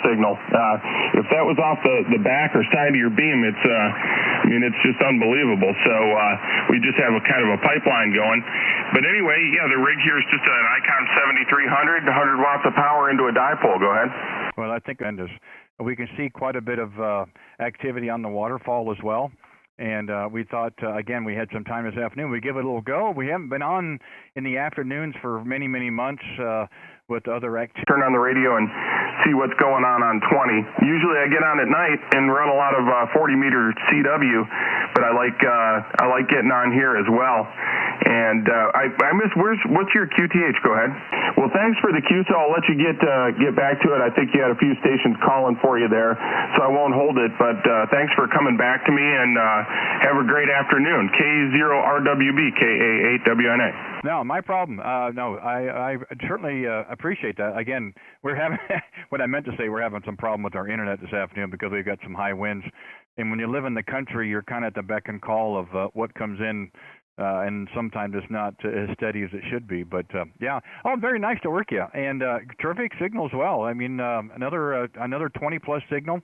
signal. If that was off the back or side of your beam, it's just unbelievable. So we just have a kind of a pipeline going. But anyway, yeah, the rig here is just an Icon 7300, 100 watts of power into a dipole. Go ahead. Well, I think we can see quite a bit of activity on the waterfall as well. And we thought, again, we had some time this afternoon. We give it a little go. We haven't been on in the afternoons for many, many months with other activities. Turn on the radio and see what's going on 20. Usually I get on at night and run a lot of 40-meter CW, but I like getting on here as well. And I miss, what's your QTH? Go ahead. Well, thanks for the Q, so I'll let you get back to it. I think you had a few stations calling for you there, so I won't hold it. But thanks for coming back to me, and have a great afternoon. K0RWB, K8WNA. No, my problem. No, I certainly appreciate that. Again, we're having what I meant to say. We're having some problem with our internet this afternoon because we've got some high winds, and when you live in the country, you're kind of at the beck and call of what comes in. And sometimes it's not as steady as it should be. But, yeah, very nice to work you. And terrific signal as well. I mean, another 20-plus signal,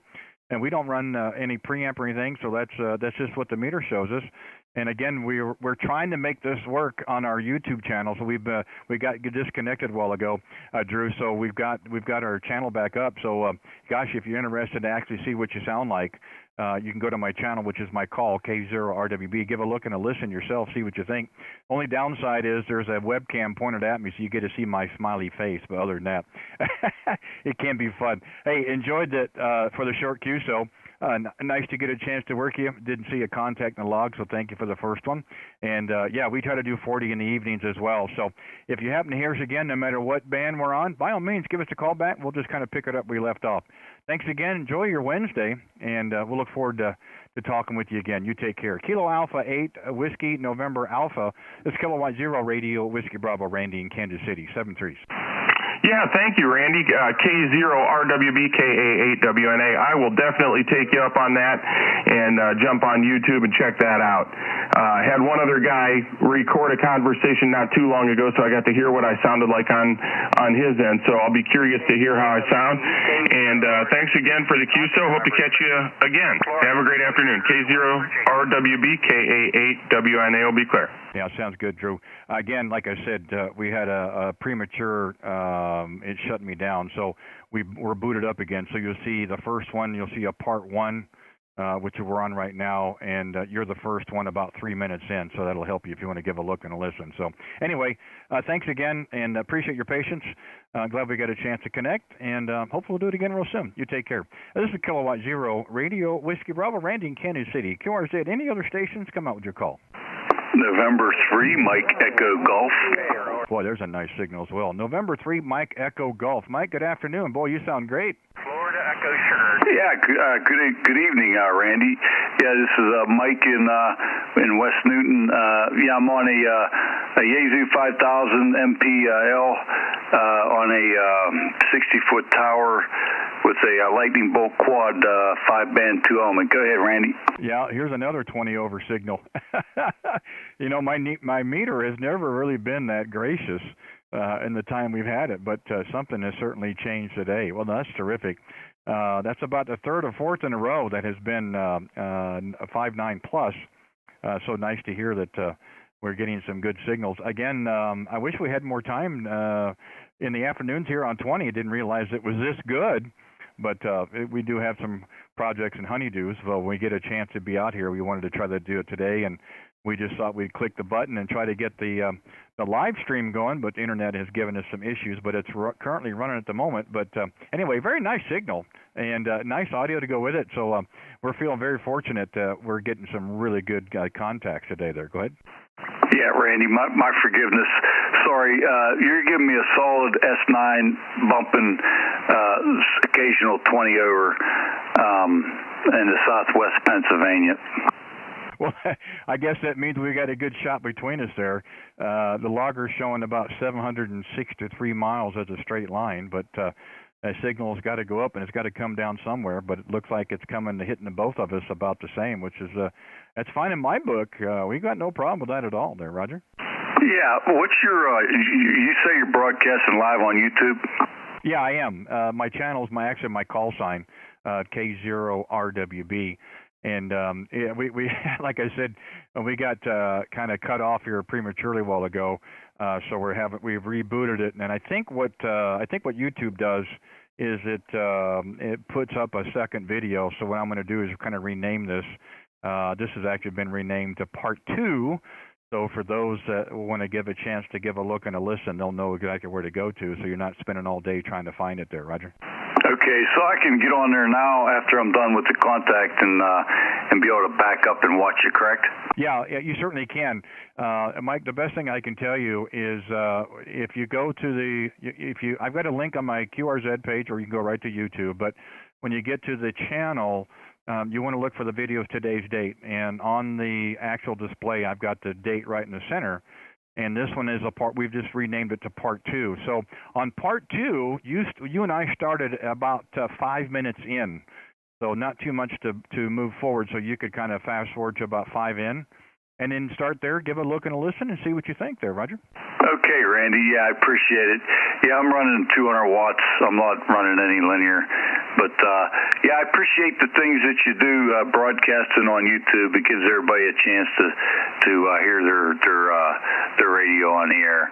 and we don't run any preamp or anything, so that's just what the meter shows us. And again, we're trying to make this work on our YouTube channel. So we got disconnected a while ago, Drew. So we've got our channel back up. So gosh, if you're interested to actually see what you sound like, you can go to my channel, which is my call, K0RWB. Give a look and a listen yourself, see what you think. Only downside is there's a webcam pointed at me, so you get to see my smiley face. But other than that, it can be fun. Hey, enjoyed it for the short Q. So. Nice to get a chance to work you. Didn't see a contact in the log, so thank you for the first one. And, yeah, we try to do 40 in the evenings as well. So if you happen to hear us again, no matter what band we're on, by all means, give us a call back. We'll just kind of pick it up where we left off. Thanks again. Enjoy your Wednesday, and we'll look forward to talking with you again. You take care. Kilo Alpha 8, Whiskey, November Alpha. This is Kilowatt Zero Radio, Whiskey Bravo, Randy in Kansas City, 7-3s. Yeah, thank you, Randy. K0RWB, K8WNA. I will definitely take you up on that and jump on YouTube and check that out. I had one other guy record a conversation not too long ago, so I got to hear what I sounded like on his end. So I'll be curious to hear how I sound. And thanks again for the QSO. Hope to catch you again. Have a great afternoon. K0RWB, K8WNA will be clear. Yeah, sounds good, Drew. Again, like I said, we had a premature, it shut me down, so we're booted up again. So you'll see the first one, you'll see a part one, which we're on right now, and you're the first one about 3 minutes in, so that'll help you if you want to give a look and a listen. So anyway, thanks again, and appreciate your patience. Glad we got a chance to connect, and hopefully we'll do it again real soon. You take care. This is Kilowatt Zero Radio, Whiskey Bravo, Randy in Kansas City. KRZ, any other stations? Come out with your call. November 3, Mike Echo Golf. Boy, there's a nice signal as well. November 3, Mike Echo Golf. Mike, good afternoon. Boy, you sound great. Florida Echo Sugar. Yeah, good evening, Randy. Yeah, this is Mike in West Newton. Yeah, I'm on a Yaesu 5000 MPL on a 60-foot tower with a lightning bolt quad 5-band 2-element. Go ahead, Randy. Yeah, here's another 20 over signal. You know, my meter has never really been that gracious in the time we've had it, but something has certainly changed today. Well, that's terrific. That's about the third or fourth in a row that has been a 5.9 plus. So nice to hear that we're getting some good signals. Again, I wish we had more time in the afternoons here on 20. I didn't realize it was this good. But we do have some projects and honeydews. Well, when we get a chance to be out here, we wanted to try to do it today, and we just thought we'd click the button and try to get the live stream going, but the internet has given us some issues, but it's currently running at the moment. But anyway, very nice signal and nice audio to go with it. So we're feeling very fortunate. We're getting some really good contacts today there. Go ahead. Yeah, Randy, my forgiveness. Sorry, you're giving me a solid S9 bumping occasional 20 over in the southwest Pennsylvania. Well, I guess that means we got a good shot between us there. The logger's showing about 763 miles as a straight line, but that signal's got to go up and it's got to come down somewhere. But it looks like it's coming to hitting the both of us about the same, which is that's fine in my book. We got no problem with that at all, there, Roger. Yeah, what's your? You say you're broadcasting live on YouTube? Yeah, I am. My channel is actually my call sign, K0RWB. And yeah, we like I said, we got kind of cut off here prematurely a while ago, so we've rebooted it. And I think what YouTube does is it puts up a second video. So what I'm going to do is kind of rename this. This has actually been renamed to Part 2. So for those that want to give a chance to give a look and a listen, they'll know exactly where to go to, so you're not spending all day trying to find it there, Roger. Okay, so I can get on there now after I'm done with the contact and be able to back up and watch it, correct? Yeah, you certainly can. Mike, the best thing I can tell you is if you go to I've got a link on my QRZ page, or you can go right to YouTube, but when you get to the channel, you want to look for the video of today's date, and on the actual display, I've got the date right in the center. And this one is a part, we've just renamed it to Part 2. So on Part 2, you and I started about 5 minutes in. So not too much to move forward, so you could kind of fast forward to about 5 in. And then start there, give a look and a listen, and see what you think there, Roger. Okay, Randy. Yeah, I appreciate it. Yeah, I'm running 200 watts. I'm not running any linear. But, yeah, I appreciate the things that you do broadcasting on YouTube. It gives everybody a chance to hear their radio on the air.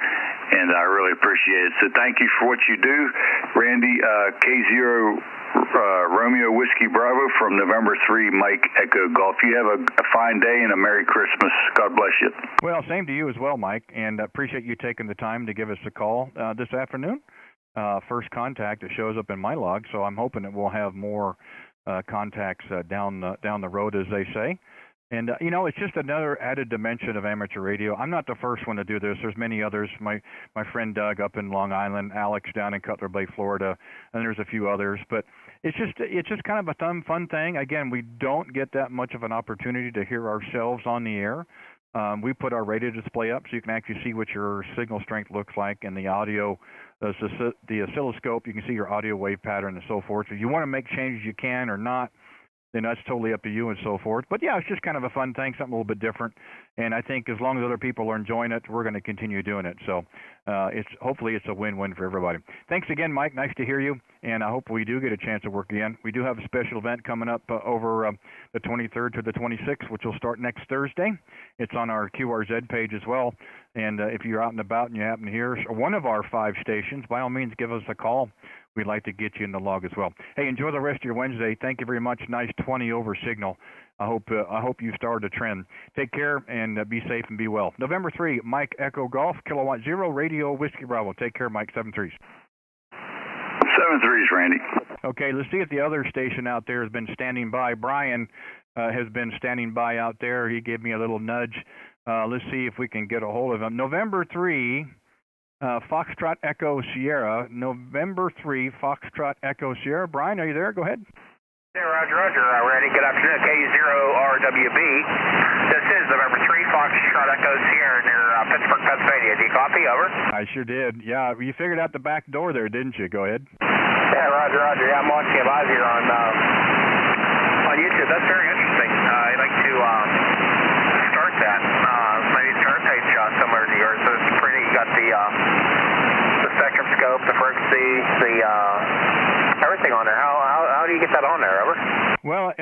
And I really appreciate it. So thank you for what you do, Randy. K0RWB Whiskey Bravo from November 3, Mike Echo Golf. You have a fine day and a Merry Christmas. God bless you. Well, same to you as well, Mike, and appreciate you taking the time to give us a call this afternoon. First contact, it shows up in my log, so I'm hoping that we'll have more contacts down the road, as they say. And, you know, it's just another added dimension of amateur radio. I'm not the first one to do this. There's many others. My friend Doug up in Long Island, Alex down in Cutler Bay, Florida, and there's a few others. But it's just kind of a fun thing. Again, we don't get that much of an opportunity to hear ourselves on the air. We put our radio display up so you can actually see what your signal strength looks like, and the audio, the oscilloscope, you can see your audio wave pattern and so forth. If you want to make changes, you can or not. Then that's totally up to you and so forth. But yeah, it's just kind of a fun thing, something a little bit different. And I think as long as other people are enjoying it, we're going to continue doing it. So hopefully it's a win-win for everybody. Thanks again, Mike. Nice to hear you. And I hope we do get a chance to work again. We do have a special event coming up over the 23rd to the 26th, which will start next Thursday. It's on our QRZ page as well. And if you're out and about and you happen to hear one of our 5 stations, by all means, give us a call. We'd like to get you in the log as well. Hey, enjoy the rest of your Wednesday. Thank you very much. Nice 20 over signal. I hope you started a trend. Take care and be safe and be well. November 3, Mike Echo Golf, Kilowatt 0, Radio Whiskey Bravo. Take care, Mike. 7-3s. 7-3s, Randy. Okay, let's see if the other station out there has been standing by. Brian has been standing by out there. He gave me a little nudge. Let's see if we can get a hold of him. November 3. Foxtrot Echo Sierra, November 3, Foxtrot Echo Sierra. Brian, are you there? Go ahead. Hey, Roger. Randy, good afternoon. K0RWB. This is November 3, Foxtrot Echo Sierra near Pittsburgh, Pennsylvania. Do you copy? Over. I sure did. Yeah, you figured out the back door there, didn't you? Go ahead. Yeah, Roger. Yeah, I'm watching you live here on YouTube. That's very interesting. I'd like to start that. Maybe start page similar to yours. So it's pretty. You got the spectrum scope, the frequency, everything on there. How do you get that on there, Robert? Well,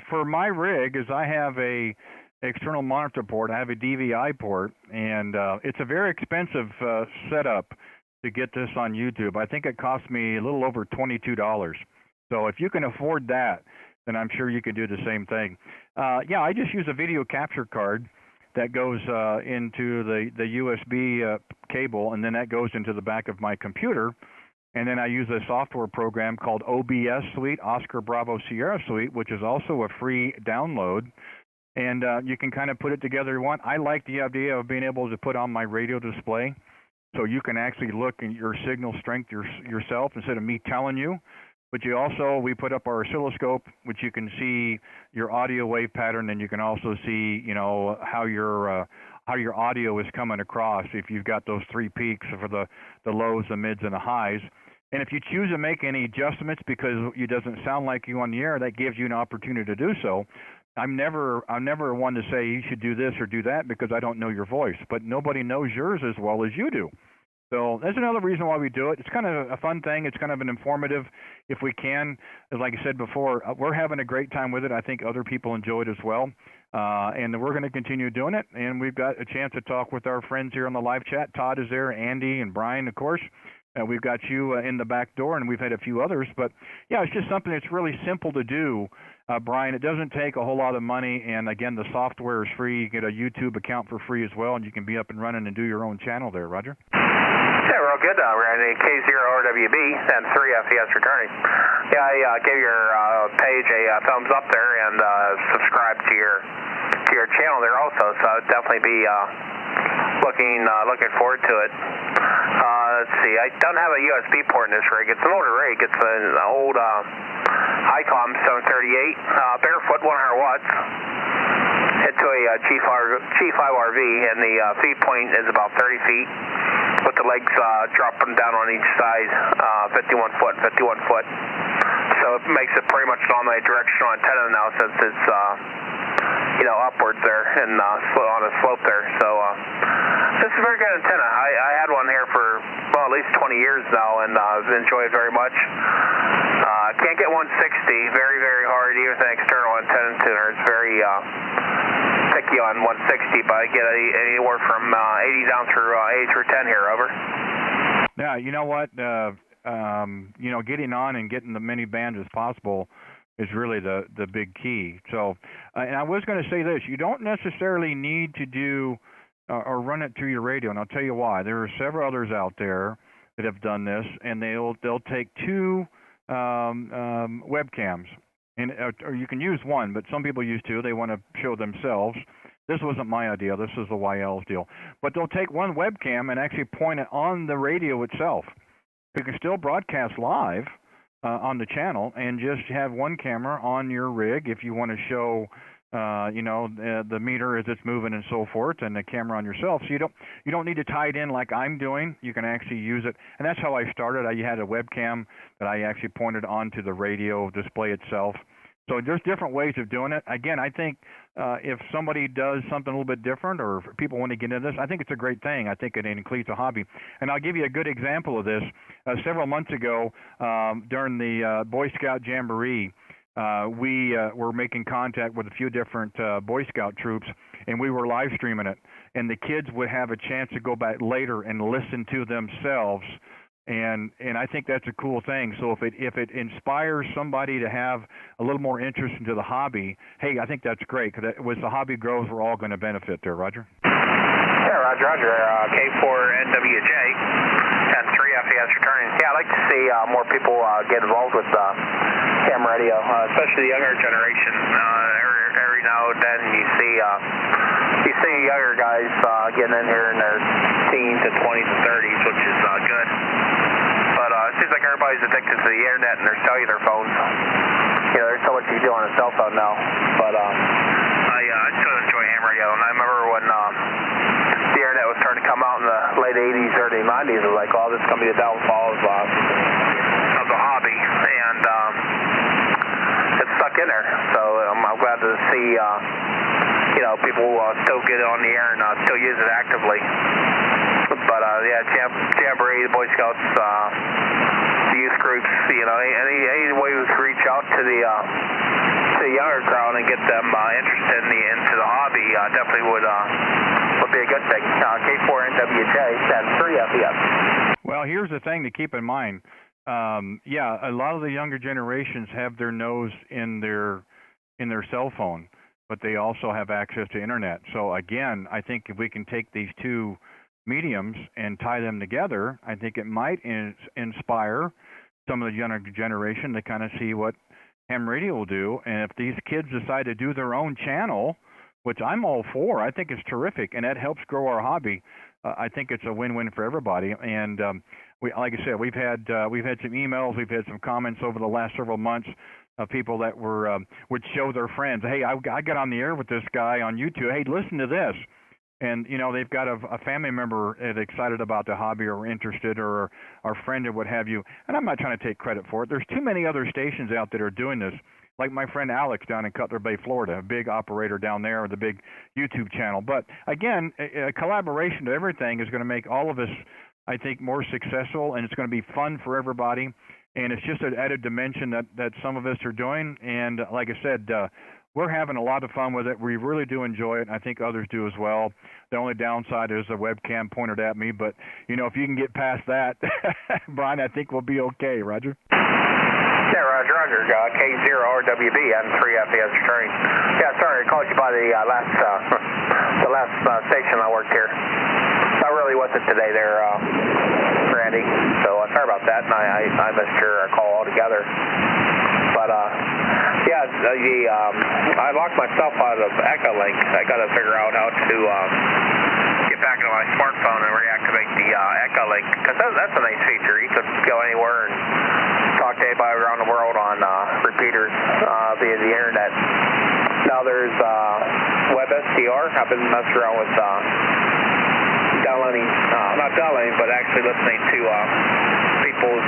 for my rig, is I have a external monitor port. I have a DVI port, and it's a very expensive setup to get this on YouTube. I think it cost me a little over $22. So if you can afford that, then I'm sure you could do the same thing. Yeah, I just use a video capture card that goes into the USB cable, and then that goes into the back of my computer. And then I use a software program called OBS Suite, Oscar Bravo Sierra Suite, which is also a free download. And you can kind of put it together you want. I like the idea of being able to put on my radio display so you can actually look at your signal strength yourself instead of me telling you. But we put up our oscilloscope, which you can see your audio wave pattern, and you can also see, how your audio is coming across if you've got those 3 peaks for the lows, the mids, and the highs. And if you choose to make any adjustments because it doesn't sound like you on the air, that gives you an opportunity to do so. I'm never one to say you should do this or do that because I don't know your voice, but nobody knows yours as well as you do. So that's another reason why we do it. It's kind of a fun thing. It's kind of an informative, if we can. Like I said before, we're having a great time with it. I think other people enjoy it as well. And we're going to continue doing it. And we've got a chance to talk with our friends here on the live chat. Todd is there, Andy and Brian, of course. We've got you in the back door, and we've had a few others. But, yeah, it's just something that's really simple to do, Brian. It doesn't take a whole lot of money. And, again, the software is free. You get a YouTube account for free as well, and you can be up and running and do your own channel there, Roger. Yeah, real good. Randy, K0RWB and 3FES returning. Yeah, I gave your page a thumbs up there and subscribe to your channel there also. So I'd definitely be looking forward to it. Let's see. I don't have a USB port in this rig. It's an older rig. It's an old ICOM 738, barefoot, 100 watts. Into a G5RV, and the feed point is about 30 feet, with the legs dropping down on each side, 51 foot, 51 foot. So it makes it pretty much an omnidirectional antenna now, since it's upwards there and on a slope there. So this is a very good antenna. I had one here for at least 20 years now, and I've enjoyed it very much. Can't get 160, very, very hard, even with an external antenna tuner. It's very picky on 160, but I get anywhere from 80 down through 80 through 10 here, over. Yeah, you know what? Getting on and getting the many bands as possible is really the big key. So, and I was going to say this: you don't necessarily need to do or run it through your radio, and I'll tell you why. There are several others out there that have done this, and they'll take two webcams, and or you can use one, but some people use two. They want to show themselves. This wasn't my idea. This is the YL's deal. But they'll take one webcam and actually point it on the radio itself. You can still broadcast live on the channel and just have one camera on your rig if you want to show, the meter as it's moving and so forth, and the camera on yourself. So you don't need to tie it in like I'm doing. You can actually use it, and that's how I started. I had a webcam that I actually pointed onto the radio display itself. So there's different ways of doing it. Again, I think if somebody does something a little bit different, or if people want to get into this, I think it's a great thing. I think it includes a hobby. And I'll give you a good example of this. Several months ago, during the Boy Scout Jamboree, we were making contact with a few different Boy Scout troops, and we were live streaming it. And the kids would have a chance to go back later and listen to themselves. And I think that's a cool thing. So if it inspires somebody to have a little more interest into the hobby, hey, I think that's great, because as the hobby grows, we're all going to benefit there, Roger. Yeah, Roger. K0RWB and 3FES returning. Yeah, I'd like to see more people get involved with ham radio, especially the younger generation. Every now and then you see younger guys getting in here in their teens and 20s and 30s, which is good. But it seems like everybody's addicted to the internet and their cellular phones. There's so much you can do on a cell phone now. But I still enjoy ham radio, and I remember when the internet was starting to come out in the late 80s, early 90s. It was like, this is going to be the downfall of the hobby, and it's stuck in there. So I'm glad to see people still get on the air and still use it actively. But Jamboree, the Boy Scouts, the youth groups, any way we can reach out to the younger crowd and get them interested into the hobby definitely would be a good thing. K0RWB and 3FES. Well, here's the thing to keep in mind. A lot of the younger generations have their nose in their cell phone, but they also have access to internet. So again, I think if we can take these two mediums and tie them together, I think it might inspire some of the younger generation to kind of see what ham radio will do. And if these kids decide to do their own channel, which I'm all for, I think it's terrific, and that helps grow our hobby. I think it's a win-win for everybody. And like I said, we've had some emails, we've had some comments over the last several months of people that would show their friends, hey, I got on the air with this guy on YouTube. Hey, listen to this. And, they've got a family member that's excited about the hobby or interested, or our friend or what have you. And I'm not trying to take credit for it. There's too many other stations out that are doing this, like my friend Alex down in Cutler Bay, Florida, a big operator down there with a big YouTube channel. But, again, a collaboration to everything is going to make all of us I think, more successful, and it's going to be fun for everybody. And it's just an added dimension that some of us are doing. And like I said, we're having a lot of fun with it. We really do enjoy it, and I think others do as well. The only downside is the webcam pointed at me, but, you know, if you can get past that, Brian, I think we'll be okay. Roger? Yeah, Roger. K0RWB on 3FS train. Yeah, sorry, I called you by the last station I worked here. I really wasn't today there, Randy, so sorry about that, and I missed your call altogether. But, yeah, I locked myself out of Echolink. I got to figure out how to get back into my smartphone and reactivate the Echolink, because that's a nice feature. You could go anywhere and talk to anybody around the world on repeaters via the internet. Now there's WebSTR. I've been messing around with downloading, not downloading, but actually listening to people's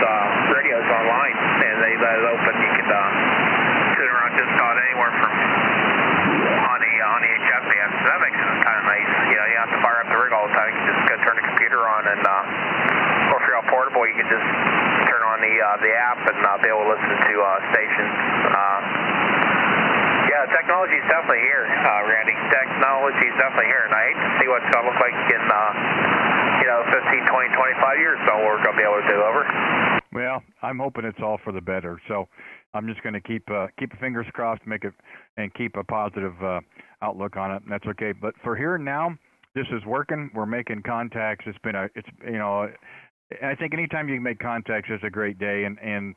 radios online, and they let it open. You can sit around just about anywhere from on the HF band. So that makes it kind of nice. You know, you don't have to fire up the rig all the time. You can just go turn the computer on, and or if you're all portable, you can just turn on the app and be able to listen to stations. Yeah, technology is definitely here, Randy. Technology is definitely here, and I hate to see what it's going to look like in 15, 20, 25 years. So we're going to be able to do. Over. Well, I'm hoping it's all for the better. So I'm just going to keep fingers crossed, and keep a positive outlook on it. And that's okay. But for here and now, this is working. We're making contacts. I think anytime you can make contacts is a great day, and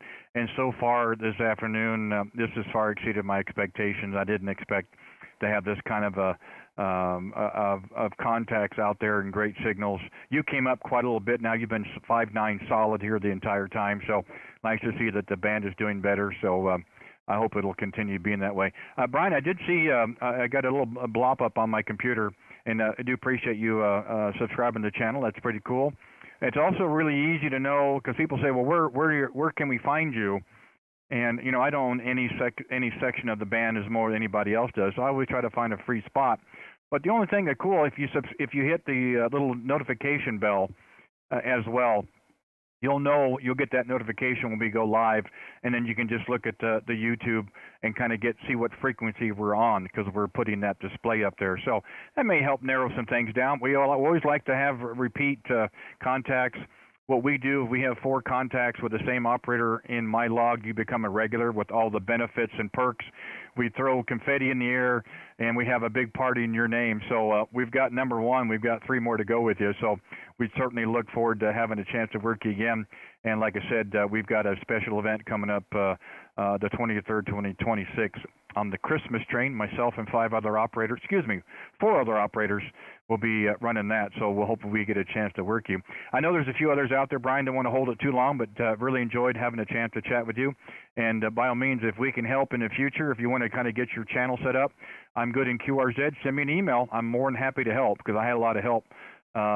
so far this afternoon, this has far exceeded my expectations. I didn't expect to have this kind of of contacts out there and great signals. You came up quite a little bit now. You've been 5.9 solid here the entire time, so nice to see that the band is doing better. So I hope it'll continue being that way. Brian, I did see I got a little blop up on my computer, and I do appreciate you subscribing to the channel. That's pretty cool. It's also really easy to know, because people say, well, where can we find you? And, you know, I don't own any section of the band as more than anybody else does, so I always try to find a free spot. But the only thing that's cool, if you hit the little notification bell as well, you'll get that notification when we go live, and then you can just look at the YouTube and kind of see what frequency we're on, because we're putting that display up there. So that may help narrow some things down. We always like to have repeat contacts. What we do, we have 4 contacts with the same operator in my log. You become a regular with all the benefits and perks. We throw confetti in the air, and we have a big party in your name. So we've got number 1. We've got 3 more to go with you. So we certainly look forward to having a chance to work you again. And like I said, we've got a special event coming up the 23rd, 2026 on the Christmas train. Myself and 4 other operators will be running that, so we'll hope we get a chance to work you. I know there's a few others out there, Brian, don't want to hold it too long, but really enjoyed having a chance to chat with you. And by all means, if we can help in the future, if you want to kind of get your channel set up, I'm good in QRZ. Send me an email. I'm more than happy to help, because I had a lot of help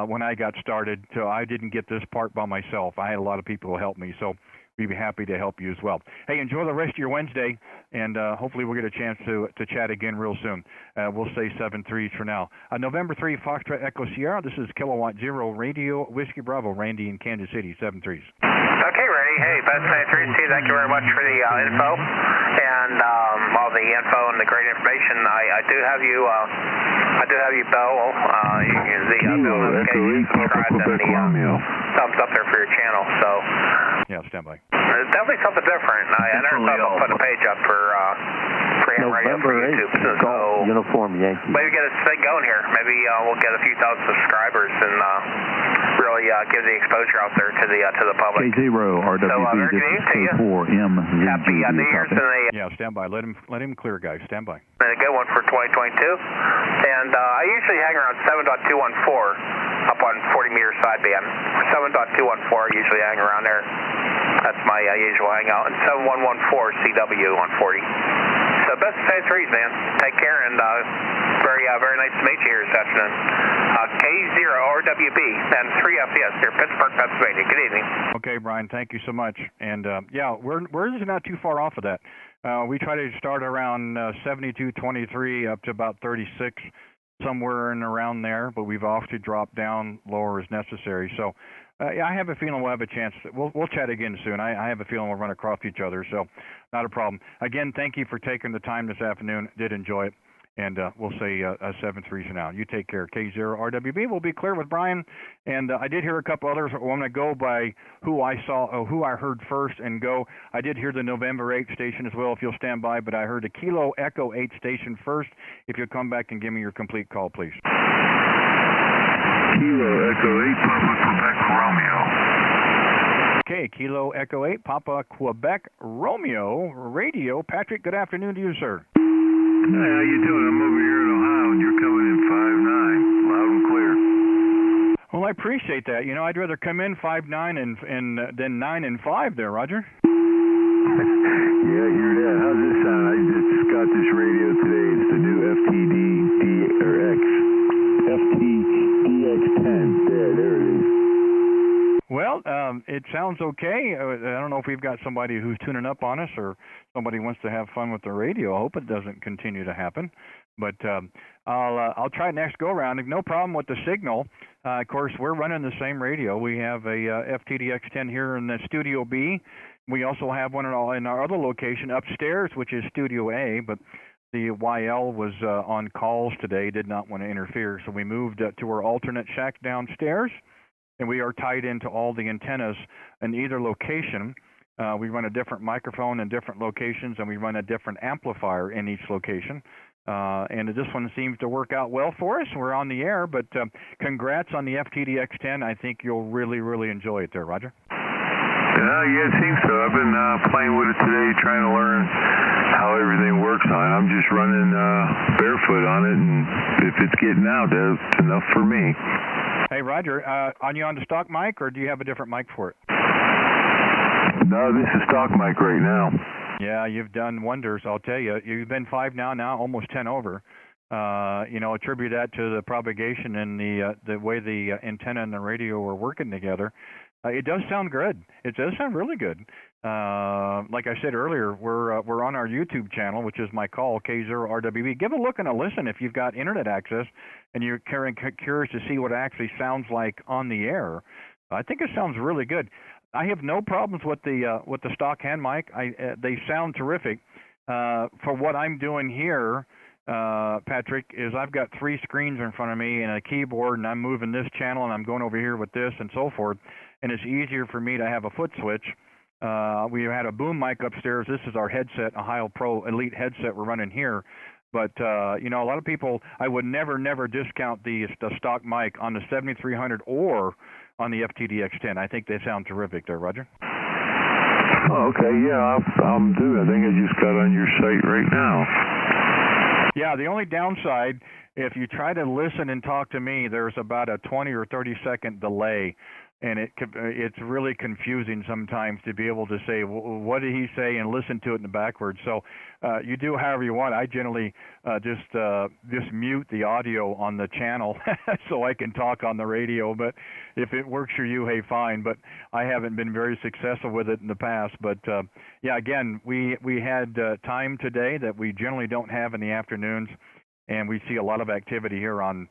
when I got started, so I didn't get this part by myself. I had a lot of people who helped me, so we'd be happy to help you as well. Hey, enjoy the rest of your Wednesday, and hopefully we'll get a chance to chat again real soon. We'll say 7-3s for now. November 3, Foxtrot Echo Sierra. This is K0RWB Radio, Whiskey Bravo, Randy in Kansas City, 7-3s. Okay, Randy. Hey, Best 93, thank you very much for the info, and all the info and the great information. I do have you bell, the bell notification, subscribe, and the thumbs up there for your channel. So yeah, stand by. It's definitely something different. I never thought I'd put a page up for ham radio for YouTube. So Uniform Yankee. Maybe get this thing going here. Maybe we'll get a few thousand subscribers and really give the exposure out there to the public. K0RWB. So very good evening to you. K4MZG. Happy New Year's and Yeah, stand by. Let him clear, guys. Stand by. a good one for 2022. And I usually hang around 7.214 up on 40 meter sideband. 7.214 I usually hang around there. That's my usual hangout. And 7114 CW on 40. So best of 3s, man. Take care, and very nice to meet you here this afternoon. K0RWB and 3FS here, Pittsburgh, Pennsylvania. Good evening. Okay, Brian, thank you so much. And yeah, we're just not too far off of that. We try to start around 72.23 up to about 36, somewhere in around there, but we've often dropped down lower as necessary. So Yeah, I have a feeling we'll have a chance. We'll chat again soon. I have a feeling we'll run across each other, so not a problem. Again, thank you for taking the time this afternoon. Did enjoy it. And we'll say 7-3 for now. You take care. K0RWB. We'll be clear with Brian. And I did hear a couple others. I want to go by who I heard first and go. I did hear the November 8 station as well, if you'll stand by. But I heard the Kilo Echo 8 station first. If you'll come back and give me your complete call, please. Kilo Echo 8, Papa Quebec Romeo. Okay, Kilo Echo 8, Papa Quebec Romeo Radio. Patrick, good afternoon to you, sir. Hey, how you doing? I'm over here in Ohio, and you're coming in 5-9, loud and clear. Well, I appreciate that. You know, I'd rather come in 5-9 and than 9 and 5 there, Roger. Yeah, I hear that. How's this sound? I just got this radio today. It's the new FTDX10. There it is. Well, it sounds okay. I don't know if we've got somebody who's tuning up on us or somebody wants to have fun with the radio. I hope it doesn't continue to happen. But I'll try next go around. No problem with the signal. Of course, we're running the same radio. We have a FTDX10 here in the Studio B. We also have one in our other location upstairs, which is Studio A. But the YL was on calls today, did not want to interfere, so we moved to our alternate shack downstairs. And we are tied into all the antennas in either location. We run a different microphone in different locations, and we run a different amplifier in each location. And this one seems to work out well for us. We're on the air, but congrats on the FTDX10. I think you'll really, really enjoy it there, Roger. Yeah, it seems so. I've been playing with it today, trying to learn how everything works on it. I'm just running barefoot on it, and if it's getting out, that's enough for me. Hey, Roger, are you on the stock mic, or do you have a different mic for it? No, this is stock mic right now. Yeah, you've done wonders, I'll tell you. You've been 5 now, almost 10 over. Attribute that to the propagation and the way the antenna and the radio are working together. It does sound good. It does sound really good. Like I said earlier, we're on our YouTube channel, which is my call, K0RWB. Give a look and a listen if you've got internet access and you're curious to see what it actually sounds like on the air. I think it sounds really good. I have no problems with the stock hand mic. They sound terrific. For what I'm doing here, Patrick, is I've got 3 screens in front of me and a keyboard, and I'm moving this channel, and I'm going over here with this and so forth. And it's easier for me to have a foot switch. We had a boom mic upstairs. This is our headset, a Heil Pro Elite headset we're running here. But, a lot of people, I would never discount the stock mic on the 7300 or on the FTDX10. I think they sound terrific there, Roger. Oh, okay, yeah, I'm doing. I think I just got on your site right now. Yeah, the only downside, if you try to listen and talk to me, there's about a 20 or 30-second delay. And it's really confusing sometimes to be able to say, what did he say, and listen to it in the backwards. So you do however you want. I generally just mute the audio on the channel so I can talk on the radio. But if it works for you, hey, fine. But I haven't been very successful with it in the past. But, again, we had time today that we generally don't have in the afternoons. And we see a lot of activity here on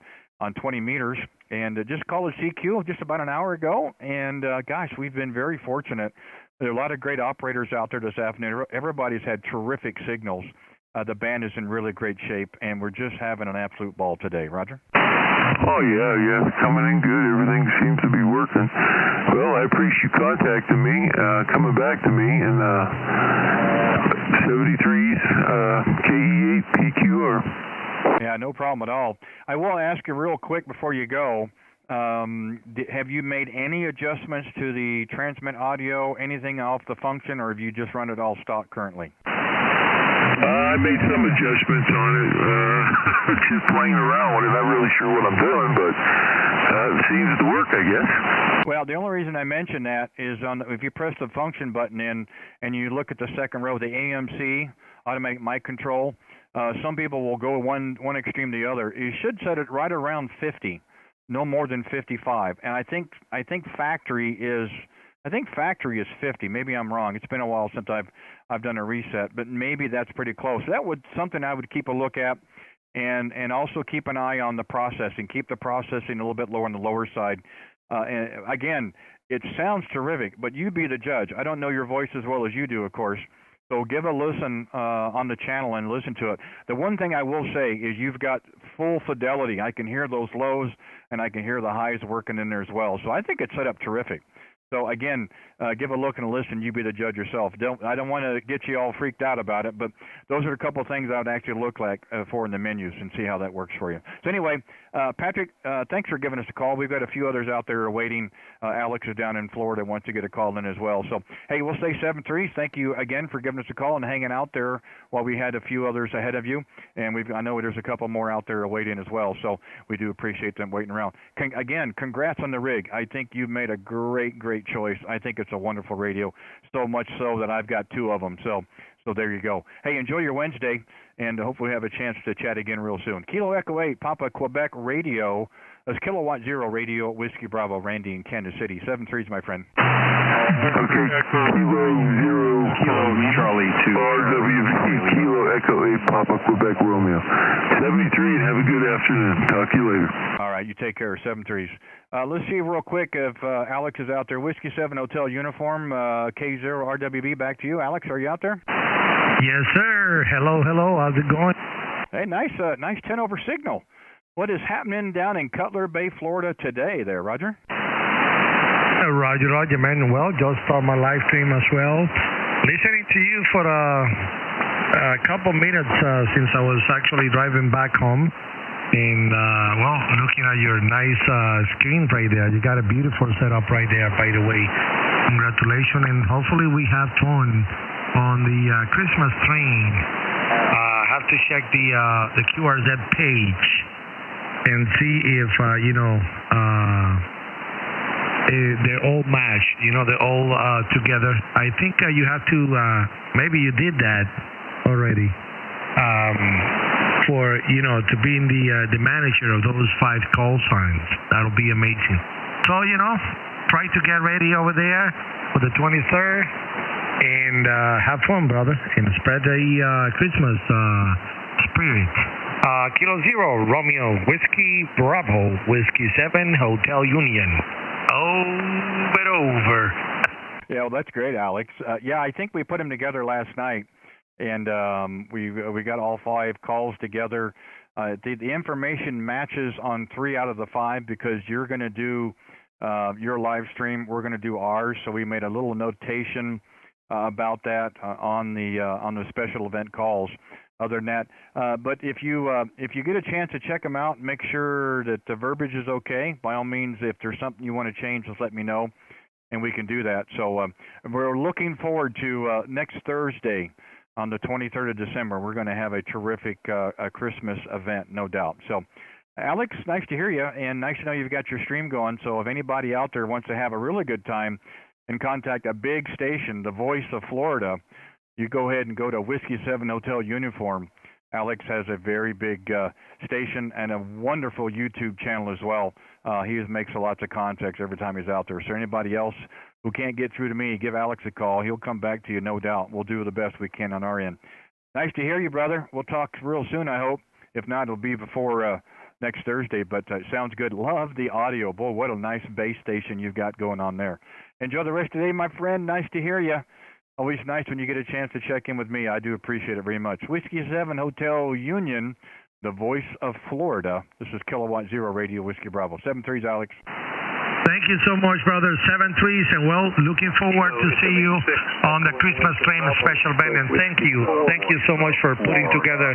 20 meters, and just called a CQ just about an hour ago, and gosh, we've been very fortunate. There are a lot of great operators out there this afternoon. Everybody's had terrific signals. The band is in really great shape, and we're just having an absolute ball today. Roger? Oh, yeah, coming in good. Everything seems to be working. Well, I appreciate you contacting me, coming back to me, and 73's KE8 PQR. Yeah, no problem at all. I will ask you real quick before you go, have you made any adjustments to the transmit audio, anything off the function, or have you just run it all stock currently? I made some adjustments on it, just playing around with it. Not really sure what I'm doing, but it seems to work, I guess. Well, the only reason I mention that is if you press the function button in and you look at the second row, the AMC, automatic mic control, some people will go one extreme to the other. You should set it right around 50, no more than 55. And I think factory is 50. Maybe I'm wrong. It's been a while since I've done a reset, but maybe that's pretty close. That would something I would keep a look at, and also keep an eye on the processing. Keep the processing a little bit lower on the lower side. And again, It sounds terrific, but you be the judge. I don't know your voice as well as you do, of course. So give a listen on the channel and listen to it. The one thing I will say is you've got full fidelity. I can hear those lows, and I can hear the highs working in there as well. So I think it's set up terrific. So again, give a look and a listen. You be the judge yourself. I don't want to get you all freaked out about it, but those are a couple of things I would actually look like for in the menus and see how that works for you. So anyway, Patrick, thanks for giving us a call. We've got a few others out there waiting. Alex is down in Florida, wants to get a call in as well. So hey, we'll say 7-3. Thank you again for giving us a call and hanging out there while we had a few others ahead of you. And I know there's a couple more out there waiting as well. So we do appreciate them waiting around. Again, congrats on the rig. I think you've made a great choice. I think it's a wonderful radio, so much so that I've got 2 of them. So there you go. Hey, enjoy your Wednesday, and hopefully have a chance to chat again real soon. Kilo Echo 8, Papa Quebec Radio. That's Kilowatt Zero Radio, Whiskey Bravo, Randy in Kansas City. 7-3s, my friend. Okay, Kilo Zero, Kilo Charlie 2. RWB, Kilo Echo 8, Papa Quebec Romeo. 73, and have a good afternoon. Talk to you later. All right, you take care. 7-3s. Let's see real quick if Alex is out there. Whiskey 7 Hotel Uniform, K0RWB, back to you. Alex, are you out there? Yes, sir. Hello. How's it going? Hey, nice 10 over signal. What is happening down in Cutler Bay, Florida today there, Roger? Roger, man. Well, just start my live stream as well. Listening to you for a couple minutes since I was actually driving back home. And, well, looking at your nice screen right there. You got a beautiful setup right there, by the way. Congratulations, and hopefully we have fun on the Christmas train. Have to check the K0RWB page and see if, they're all mashed, they're all together. I think you have to, maybe you did that already. For to be in the manager of those 5 call signs. That'll be amazing. So try to get ready over there for the 23rd and have fun, brother, and spread the Christmas spirit. Kilo Zero Romeo Whiskey Bravo Whiskey 7 Hotel Union. Over. Yeah, well, that's great, Alex. Yeah, I think we put them together last night. And we got all 5 calls together. The information matches on 3 out of the 5 because you're going to do your live stream. We're going to do ours. So we made a little notation about that on the special event calls. Other than that, but if you get a chance to check them out, make sure that the verbiage is okay. By all means, if there's something you want to change, just let me know, and we can do that. So we're looking forward to next Thursday. On the 23rd of December, we're going to have a terrific Christmas event, no doubt. So, Alex, nice to hear you, and nice to know you've got your stream going. So if anybody out there wants to have a really good time and contact a big station, the Voice of Florida, you go ahead and go to Whiskey 7 Hotel Uniform. Alex has a very big station and a wonderful YouTube channel as well. He makes lots of contacts every time he's out there. So anybody else who can't get through to me, give Alex a call. He'll come back to you, no doubt. We'll do the best we can on our end. Nice to hear you, brother. We'll talk real soon, I hope. If not, it'll be before next Thursday, but sounds good. Love the audio. Boy, what a nice base station you've got going on there. Enjoy the rest of the day, my friend. Nice to hear you. Always nice when you get a chance to check in with me. I do appreciate it very much. Whiskey 7 Hotel Union, the Voice of Florida. This is Kilowatt Zero Radio, Whiskey Bravo. 7-3s, Alex. Thank you so much, brother. 7-3s, and well, looking forward to see you on the Christmas train special event. And thank you so much for putting together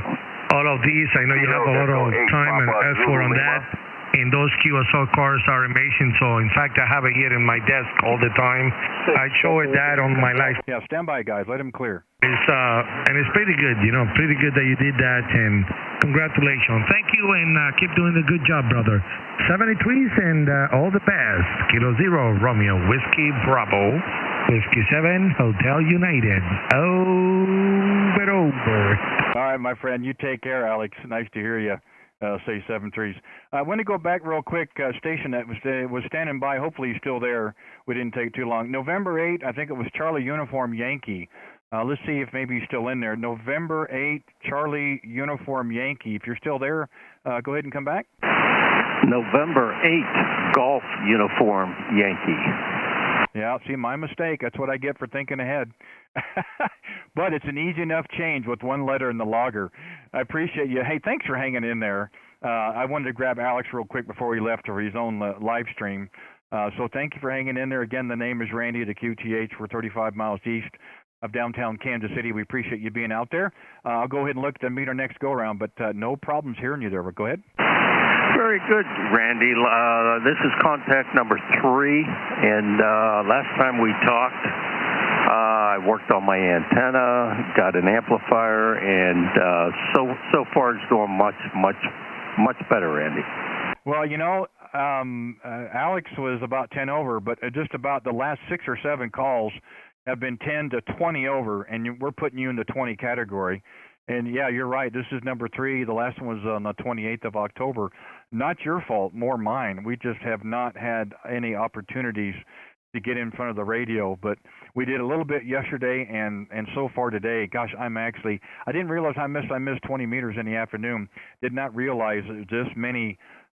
all of these. I know you have a lot of time and effort on that. And those QSL cars are amazing. So, in fact, I have it here in my desk all the time. I show it that on my live. Yeah, stand by, guys. Let him clear. And it's pretty good, pretty good that you did that. And congratulations. Thank you, and keep doing a good job, brother. 73s and all the best. Kilo Zero, Romeo, Whiskey Bravo, Whiskey 7, Hotel United. Over. All right, my friend. You take care, Alex. Nice to hear you. Say 7-3s. I want to go back real quick. Station that was standing by. Hopefully he's still there. We didn't take too long. November 8, I think it was Charlie Uniform Yankee. Let's see if maybe he's still in there. November 8, Charlie Uniform Yankee. If you're still there, go ahead and come back. November 8, Golf Uniform Yankee. Yeah, see, my mistake. That's what I get for thinking ahead. But it's an easy enough change with one letter in the logger. I appreciate you. Hey, thanks for hanging in there. I wanted to grab Alex real quick before he left for his own live stream. So thank you for hanging in there. Again, the name is Randy, the QTH. We're 35 miles east of downtown Kansas City. We appreciate you being out there. I'll go ahead and look to meet our next go-around, but no problems hearing you there. But go ahead. Very good, Randy. This is contact number 3, and last time we talked, I worked on my antenna, got an amplifier, and so far it's going much better, Randy. Well, you know, Alex was about 10 over, but just about the last 6 or 7 calls have been 10 to 20 over, and we're putting you in the 20 category. And, yeah, you're right. This is number 3. The last one was on the 28th of October. Not your fault, more mine. We just have not had any opportunities to get in front of the radio. But we did a little bit yesterday, and so far today, gosh, I didn't realize I missed 20 meters in the afternoon. Did not realize this many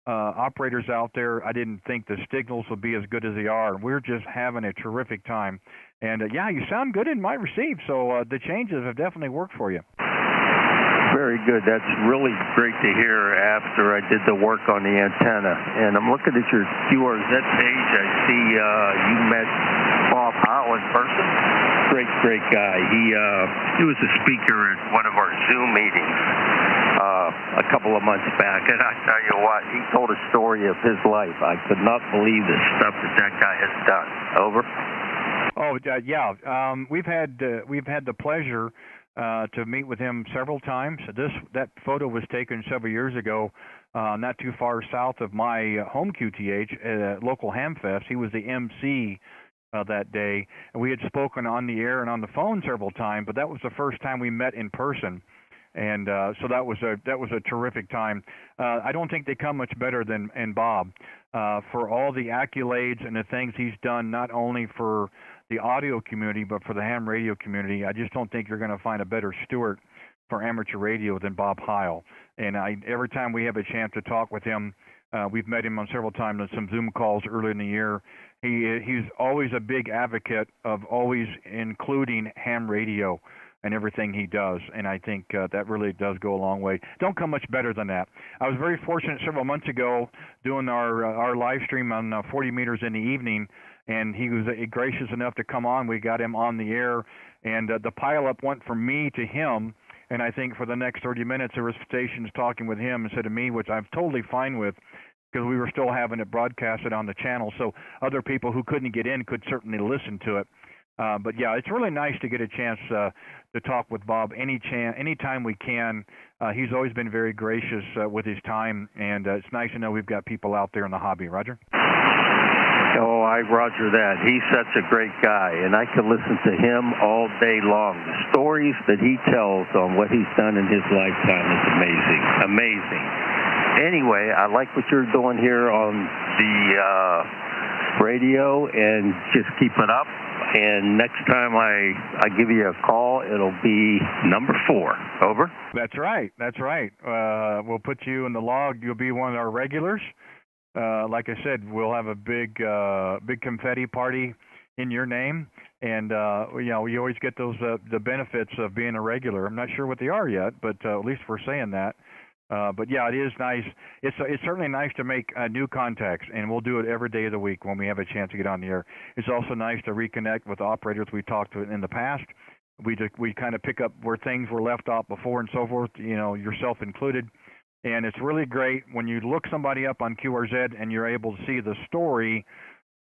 operators out there. I didn't think the signals would be as good as they are. We're just having a terrific time. And, yeah, you sound good in my receive, so the changes have definitely worked for you. Very good. That's really great to hear after I did the work on the antenna. And I'm looking at your QRZ page. I see you met Bob Howe in person. Great guy. He was a speaker at one of our Zoom meetings a couple of months back. And I tell you what, he told a story of his life. I could not believe the stuff that guy has done. Over. Oh, yeah. We've had the pleasure to meet with him several times. That photo was taken several years ago, not too far south of my home QTH at local Hamfest. He was the MC that day, and we had spoken on the air and on the phone several times, but that was the first time we met in person. And so that was a terrific time. I don't think they come much better than Bob for all the accolades and the things he's done, not only for the audio community but for the ham radio community. I just don't think you're going to find a better steward for amateur radio than Bob Heil. And every time we have a chance to talk with him, we've met him on several times on some Zoom calls earlier in the year. He's always a big advocate of always including ham radio and everything he does, and I think that really does go a long way. Don't come much better than that. I was very fortunate several months ago doing our live stream on 40 meters in the evening, and he was gracious enough to come on. We got him on the air, and the pileup went from me to him, and I think for the next 30 minutes there were stations talking with him instead of me, which I'm totally fine with, because we were still having it broadcasted on the channel, so other people who couldn't get in could certainly listen to it. But yeah, it's really nice to get a chance to talk with Bob anytime we can. He's always been very gracious with his time, and it's nice to know we've got people out there in the hobby. Roger? Oh, I roger that. He's such a great guy, and I could listen to him all day long. The stories that he tells on what he's done in his lifetime is amazing. Anyway, I like what you're doing here on the radio, and just keep it up. And next time I give you a call, it'll be number 4. Over. That's right. We'll put you in the log. You'll be one of our regulars. Like I said, we'll have a big confetti party in your name, and you always get those the benefits of being a regular. I'm not sure what they are yet, but at least we're saying that. But yeah, it is nice. It's certainly nice to make new contacts, and we'll do it every day of the week when we have a chance to get on the air. It's also nice to reconnect with operators we talked to in the past. We kind of pick up where things were left off before and so forth, yourself included. And it's really great when you look somebody up on QRZ and you're able to see the story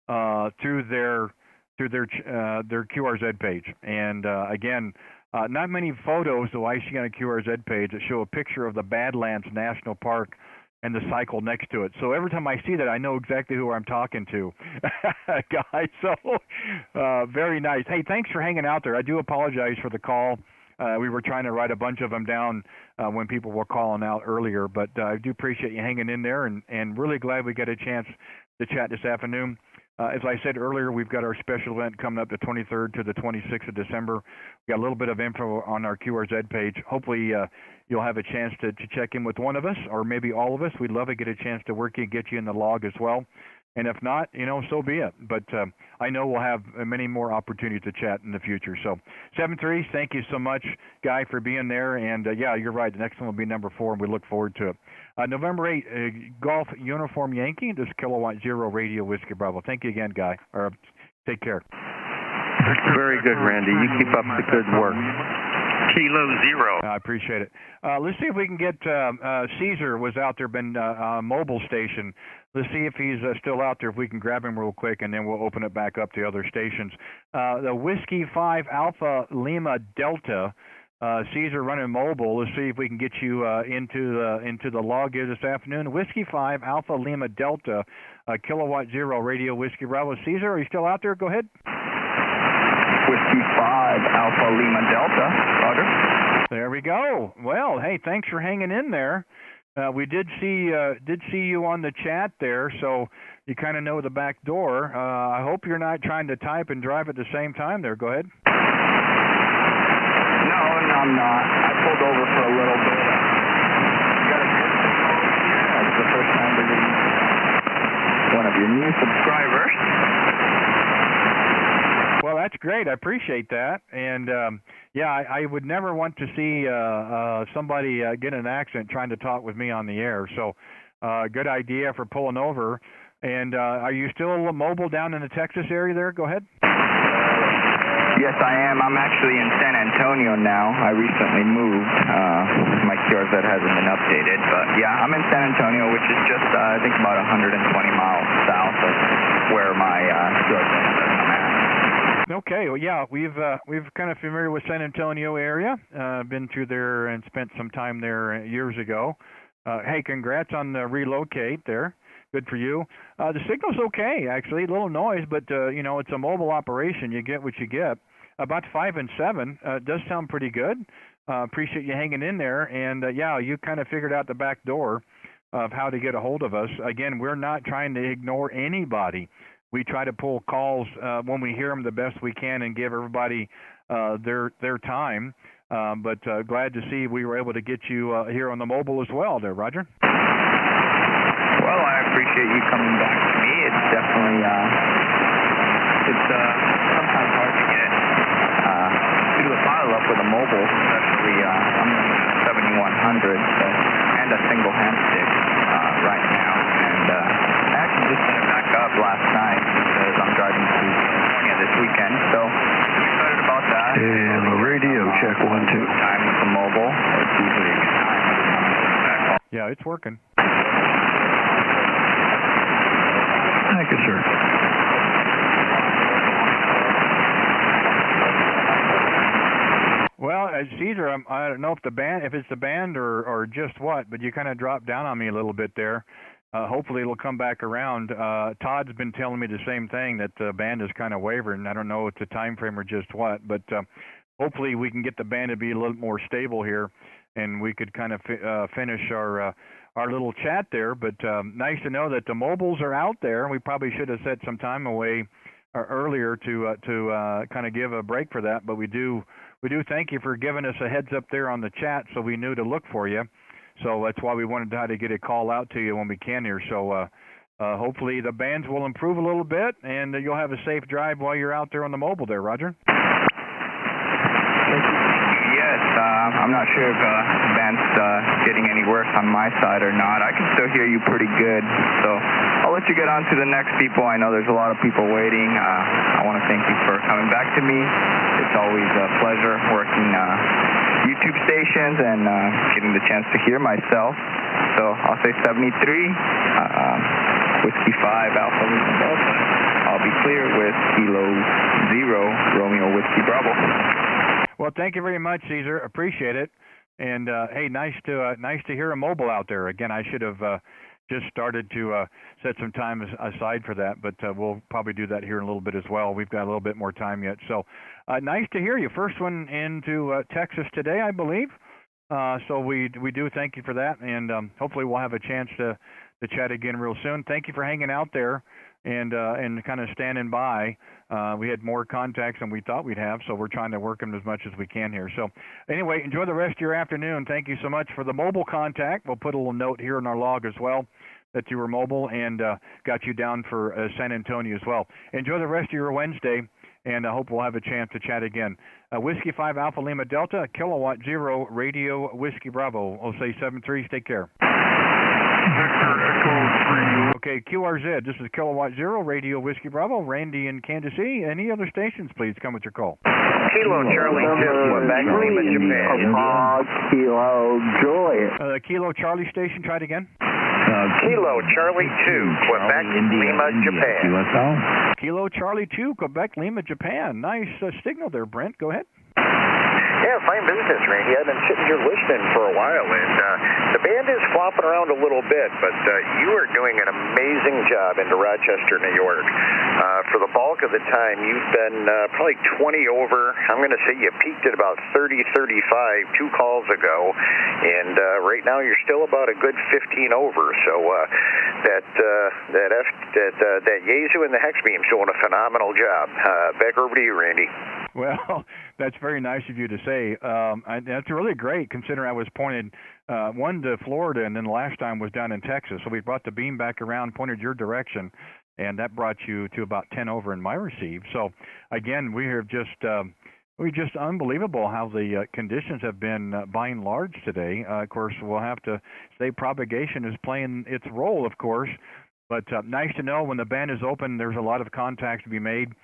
through their QRZ page. And again, not many photos do I see on a QRZ page that show a picture of the Badlands National Park and the cycle next to it. So every time I see that, I know exactly who I'm talking to, guys. So very nice. Hey, thanks for hanging out there. I do apologize for the call. We were trying to write a bunch of them down when people were calling out earlier, but I do appreciate you hanging in there, and really glad we got a chance to chat this afternoon. As I said earlier, we've got our special event coming up the 23rd to the 26th of December. We got a little bit of info on our QRZ page. Hopefully you'll have a chance to check in with one of us or maybe all of us. We'd love to get a chance to work you and get you in the log as well. And if not, so be it. But I know we'll have many more opportunities to chat in the future. So 7-3, thank you so much, Guy, for being there. And, yeah, you're right. The next one will be number 4, and we look forward to it. November 8, Golf Uniform Yankee, this K0RWB Radio Whiskey Bravo. Thank you again, Guy. Take care. Very good, Randy. You keep up the good work. Kilo 0. I appreciate it. Let's see if we can get Caesar was out there, been mobile station. Let's see if he's still out there, if we can grab him real quick, and then we'll open it back up to other stations. The Whiskey 5 Alpha Lima Delta, Caesar running mobile. Let's see if we can get you into the log here this afternoon. Whiskey 5 Alpha Lima Delta, K0RWB Radio Whiskey Bravo. Caesar, are you still out there? Go ahead. Whiskey 5 Alpha Lima Delta. Roger. There we go. Well, hey, thanks for hanging in there. We did see you on the chat there, so you kind of know the back door. I hope you're not trying to type and drive at the same time there. Go ahead. No, I'm not. I pulled over for a little bit. You got a good signal here. That's the first time to meet one of your new subscribers. Well, that's great. I appreciate that. And, yeah, I would never want to see somebody get an accident trying to talk with me on the air. So good idea for pulling over. And are you still mobile down in the Texas area there? Go ahead. Yes, I am. I'm actually in San Antonio now. I recently moved. My QRZ hasn't been updated. But, yeah, I'm in San Antonio, which is just, I think, about 120 miles south of where my QRZ is. Okay, well, yeah, we've kind of familiar with San Antonio area. Been through there and spent some time there years ago. Hey, congrats on the relocate there. Good for you. The signal's okay, actually. A little noise, but it's a mobile operation. You get what you get. About 5 and 7 does sound pretty good. Appreciate you hanging in there. And yeah, you kind of figured out the back door of how to get a hold of us. Again, we're not trying to ignore anybody. We try to pull calls when we hear them the best we can and give everybody their time. But glad to see we were able to get you here on the mobile as well there, Roger. Well, I appreciate you coming back to me. It's definitely, it's sometimes hard to get to do a follow-up with a mobile, especially I'm running a 7100 and a single hand stick right now. And I actually just sent it back up last night because I'm driving to California this weekend. So I'm excited about that. And the radio, check 1, 2. Time with the mobile. It's usually a good time. Yeah, it's working. Thank you, sir. Well, Caesar, I don't know if it's the band or just what, but you kind of dropped down on me a little bit there. Hopefully it'll come back around. Todd's been telling me the same thing, that the band is kind of wavering. I don't know if it's a time frame or just what, but hopefully we can get the band to be a little more stable here, and we could kind of finish our little chat there. But nice to know that the mobiles are out there. We probably should have set some time away earlier to kind of give a break for that, but we do thank you for giving us a heads up there on the chat, so we knew to look for you. So that's why we wanted to try to get a call out to you when we can here. So hopefully the bands will improve a little bit, and you'll have a safe drive while you're out there on the mobile there, Roger. Yes, I'm not sure if the band's getting any worse on my side or not. I can still hear you pretty good. So I'll let you get on to the next people. I know there's a lot of people waiting. I want to thank you for coming back to me. It's always a pleasure working YouTube stations and getting the chance to hear myself. So I'll say 73, Whiskey 5 Alpha Lima Delta. I'll be clear with Kilo 0 Romeo Whiskey Bravo. Well, thank you very much, Caesar. Appreciate it. And hey, nice to hear a mobile out there. Again, I should have just started to set some time aside for that, but we'll probably do that here in a little bit as well. We've got a little bit more time yet. So nice to hear you. First one into Texas today, I believe. So we do thank you for that, and hopefully we'll have a chance to chat again real soon. Thank you for hanging out there and kind of standing by. We had more contacts than we thought we'd have, so we're trying to work them as much as we can here. So anyway, enjoy the rest of your afternoon. Thank you so much for the mobile contact. We'll put a little note here in our log as well. that you were mobile and got you down for San Antonio as well. Enjoy the rest of your Wednesday, and I hope we'll have a chance to chat again. Whiskey 5 Alpha Lima Delta, Kilowatt 0, Radio Whiskey Bravo. I'll say 7-3. Take care. Okay, QRZ, this is Kilowatt 0, Radio Whiskey Bravo, Randy in Kansas City. Any other stations, please, come with your call. Kilo Charlie 2, Quebec, Lima, Japan. Kilo Joy. Kilo Charlie station, try it again. Kilo Charlie 2, Quebec, Lima, Japan. Kilo Charlie 2, Quebec, Lima, Japan. Nice signal there, Brent. Go ahead. Yeah, fine business, Randy. I've been sitting here listening for a while, and the band is flopping around a little bit, but you are doing an amazing job into Rochester, New York. For the bulk of the time, you've been probably 20 over. I'm going to say you peaked at about 30, 35 2 calls ago, and right now you're still about a good 15 over. So that Yaesu and the hex beam's doing a phenomenal job. Back over to you, Randy. Well, that's very nice of you to say. That's really great, considering I was pointed one to Florida, and then the last time was down in Texas. So we brought the beam back around, pointed your direction, and that brought you to about 10 over in my receive. So again, we have just unbelievable how the conditions have been by and large today. Of course, we'll have to say propagation is playing its role, of course. But nice to know when the band is open, there's a lot of contacts to be made,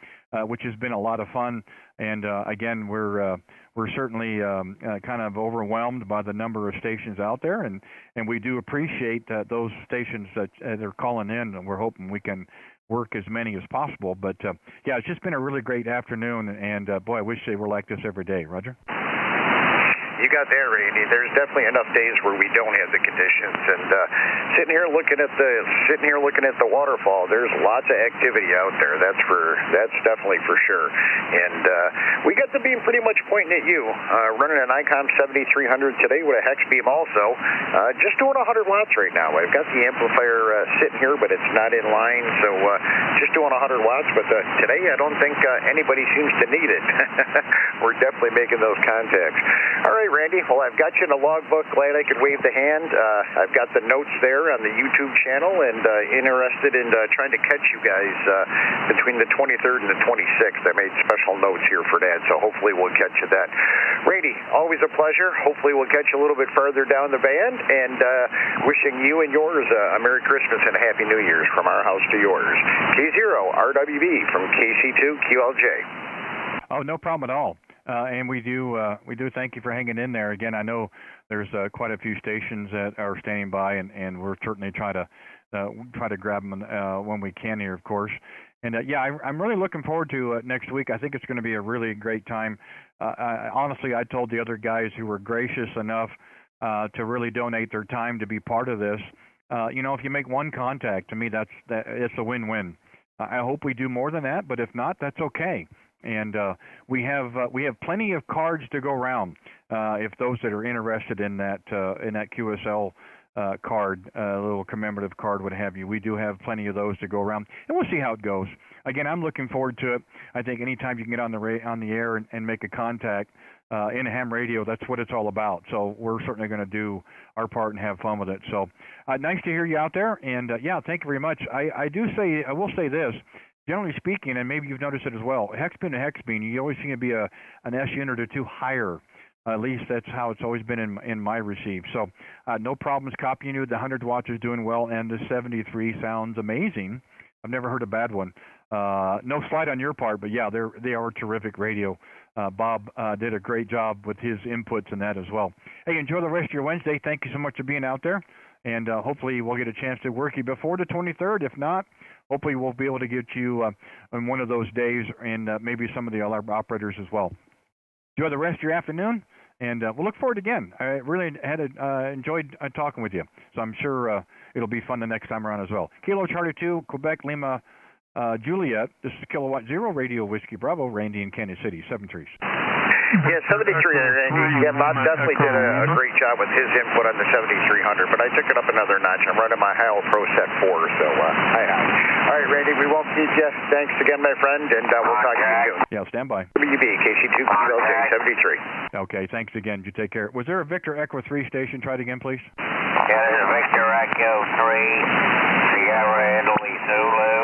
which has been a lot of fun. And again, we're certainly kind of overwhelmed by the number of stations out there, and we do appreciate those stations that they're calling in, and we're hoping we can work as many as possible. But yeah, it's just been a really great afternoon, and boy, I wish they were like this every day. Roger. You got that, Randy. There's definitely enough days where we don't have the conditions. And sitting here looking at the waterfall, there's lots of activity out there. That's definitely for sure. And we got the beam pretty much pointing at you. Running an ICOM 7300 today with a hex beam also. Just doing 100 watts right now. I've got the amplifier sitting here, but it's not in line. So just doing 100 watts. But today I don't think anybody seems to need it. We're definitely making those contacts. All right, Randy. Well, I've got you in the logbook. Glad I could wave the hand. I've got the notes there on the YouTube channel, and interested in trying to catch you guys between the 23rd and the 26th. I made special notes here for that, so hopefully we'll catch you then. Randy, always a pleasure. Hopefully we'll catch you a little bit further down the band, and wishing you and yours a Merry Christmas and a Happy New Year's from our house to yours. K0RWB from KC2QLJ. Oh, no problem at all. And we do thank you for hanging in there. Again, I know there's quite a few stations that are standing by, and we're certainly try to grab them when we can here, of course. And yeah, I'm really looking forward to next week. I think it's going to be a really great time. Honestly, I told the other guys who were gracious enough to really donate their time to be part of this. If you make one contact, to me, it's a win-win. I hope we do more than that, but if not, that's okay. And we have plenty of cards to go around. If those that are interested in that QSL card, a little commemorative card, what have you, we do have plenty of those to go around, and we'll see how it goes. Again, I'm looking forward to it. I think anytime you can get on the air and make a contact in ham radio, that's what it's all about. So we're certainly going to do our part and have fun with it. So nice to hear you out there, and yeah, thank you very much. I will say this. Generally speaking, and maybe you've noticed it as well, hex beam to hex beam, you always seem to be an S unit or two higher. At least that's how it's always been in my receive. So no problems copying you. The 100 watts is doing well, and the 73 sounds amazing. I've never heard a bad one. No slight on your part, but yeah, they are terrific radio. Bob did a great job with his inputs in that as well. Hey, enjoy the rest of your Wednesday. Thank you so much for being out there, and hopefully we'll get a chance to work you before the 23rd. If not, hopefully we'll be able to get you on one of those days, and maybe some of the other operators as well. Enjoy the rest of your afternoon, and we'll look forward again. I really enjoyed talking with you, so I'm sure it'll be fun the next time around as well. Kilo Charlie 2, Quebec, Lima, Juliet. This is Kilowatt 0, Radio Whiskey Bravo, Randy in Kansas City, 7-3. Yeah, 73, and yeah, Bob definitely did a great job with his input on the 7300, but I took it up another notch. I'm running my Hal Pro Set 4, so hi. All right, Randy, we won't keep you. Thanks again, my friend, and we'll talk to you soon. Yeah, stand by. WB, KC2 Kilo J73. Okay, thanks again. You take care. Was there a Victor Echo 3 station? Try it again, please. Yeah, this is Victor Echo 3, Sierra Italy Zulu.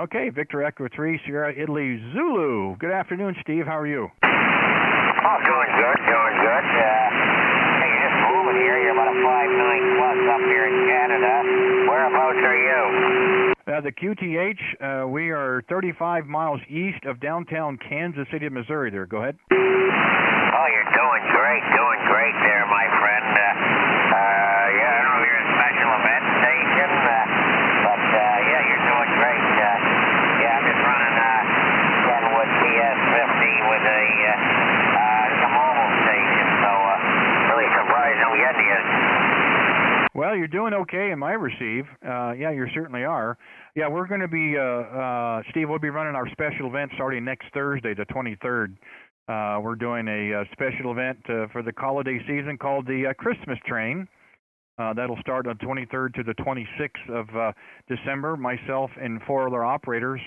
Okay, Victor Echo 3, Sierra Italy Zulu. Good afternoon, Steve. How are you? Oh, doing good, doing good. Hey, you're just moving here. You're about a 5'9" plus up here in Canada. Whereabouts are you? The QTH, we are 35 miles east of downtown Kansas City, Missouri there. Go ahead. Oh, you're doing great there, my friend. Yeah, I don't know if you're a special event station, but yeah, you're doing great. Yeah, I'm just running Kenwood PS50 with a mobile station, so really surprised I'm getting you. Well, you're doing okay in my receive. Yeah, you certainly are. Yeah, we're going to be, Steve, we'll be running our special event starting next Thursday, the 23rd. We're doing a special event for the holiday season called the Christmas Train. That'll start on the 23rd to the 26th of December. Myself and 4 other operators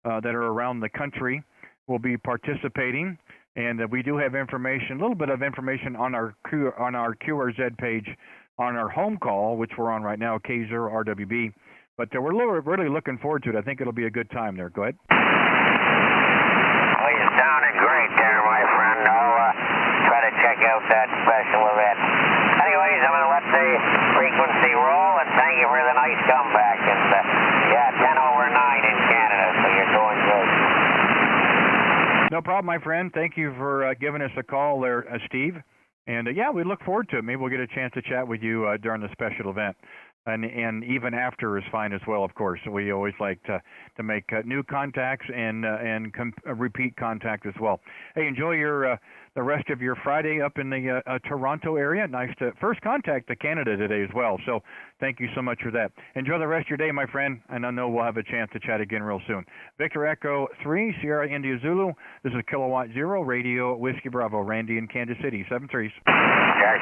that are around the country will be participating. And we do have information, a little bit of information on our Q0RWB page on our home call, which we're on right now, K0RWB. But we're really looking forward to it. I think it'll be a good time there. Go ahead. Well, you're sounding great there, my friend. I'll try to check out that special event. Anyways, I'm going to let the frequency roll, and thank you for the nice comeback. And yeah, 10/9 in Canada, so you're doing good. No problem, my friend. Thank you for giving us a call there, Steve. And yeah, we look forward to it. Maybe we'll get a chance to chat with you during the special event. And even after is fine as well, of course. We always like to make new contacts and repeat contact as well. Hey, enjoy your the rest of your Friday up in the Toronto area. Nice to first contact to Canada today as well. So thank you so much for that. Enjoy the rest of your day, my friend, and I know we'll have a chance to chat again real soon. Victor Echo 3, Sierra India Zulu. This is Kilowatt 0, Radio Whiskey Bravo, Randy in Kansas City, 7 3s. Check.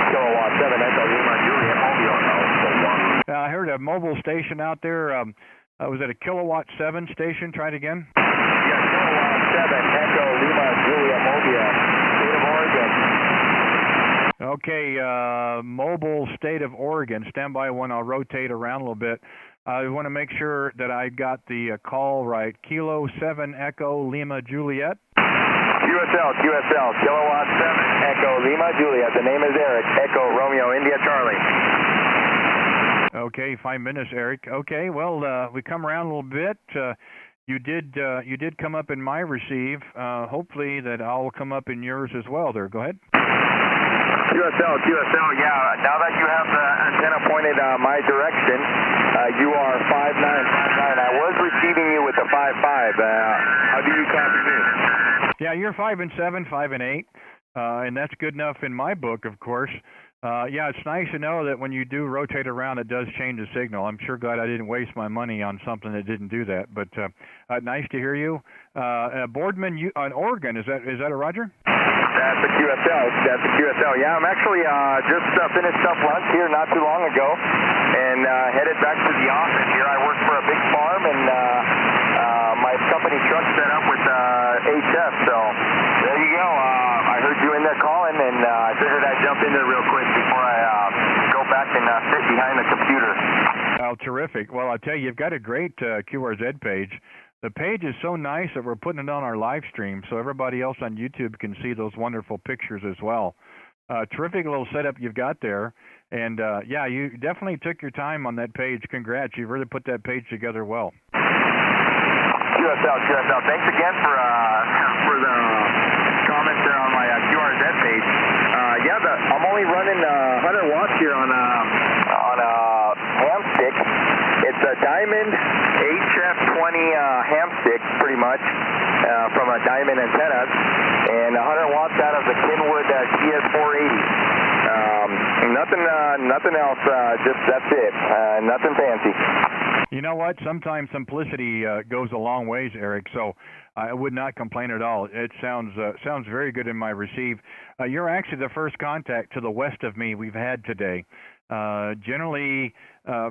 Kilowatt 7, Echo Lima, Juliet, I heard a mobile station out there. Was it a Kilowatt 7 station? Try it again. Yeah, Kilowatt 7, Echo Lima, Juliet, Mobile, State of Oregon. Okay, mobile State of Oregon. Stand by when I'll rotate around a little bit. I want to make sure that I got the call right. Kilo 7, Echo Lima, Juliet. QSL, Kilowatt 7, Echo Lima, Juliet. The name is Eric, Echo Romeo, India, Charlie. Okay, 5 minutes, Eric. Okay, well, we come around a little bit. You did come up in my receive. Hopefully that I'll come up in yours as well there. Go ahead. QSL, yeah. Now that you have the antenna pointed my direction, you are 5'9". I was receiving you with the 5'5". How do you copy me? Yeah, you're 5 and 7, 5 and 8, and that's good enough in my book, of course. Yeah, it's nice to know that when you do rotate around, it does change the signal. I'm sure glad I didn't waste my money on something that didn't do that. But nice to hear you. Boardman on Oregon, is that a Roger? That's the QSL. Yeah, I'm actually just finished up lunch here not too long ago and headed back to the office here. I work for a big farm, and my company truck's set up with HF. So there you go. I heard you in there calling, and I figured I'd jump in there real quick before I go back and sit behind the computer. Oh, terrific. Well, I'll tell you, you've got a great QRZ page. The page is so nice that we're putting it on our live stream so everybody else on YouTube can see those wonderful pictures as well. Terrific little setup you've got there. And, yeah, you definitely took your time on that page. Congrats. You really put that page together well. QSL. Thanks again for the comments there on my QRZ page. Yeah, I'm only running 100 watts here on a ham stick. It's a Diamond HF20 ham stick, pretty much, from a Diamond antenna, and 100 watts out of the Kenwood TS480. Nothing else. Just that's it. Nothing fancy. You know what? Sometimes simplicity goes a long ways, Eric. So I would not complain at all. It sounds very good in my receive. You're actually the first contact to the west of me we've had today. Generally,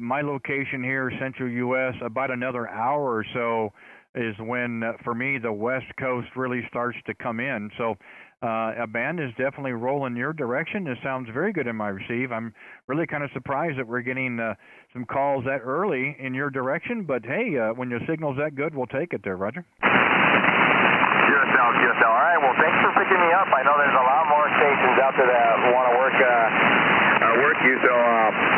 my location here, Central U.S., about another hour or so is when, for me, the West Coast really starts to come in. So a band is definitely rolling your direction. It sounds very good in my receive. I'm really kind of surprised that we're getting some calls that early in your direction. But, hey, when your signal's that good, we'll take it there, Roger. QSL. All right, well, thanks for picking me up. I know there's a lot more stations out there that want to work you, so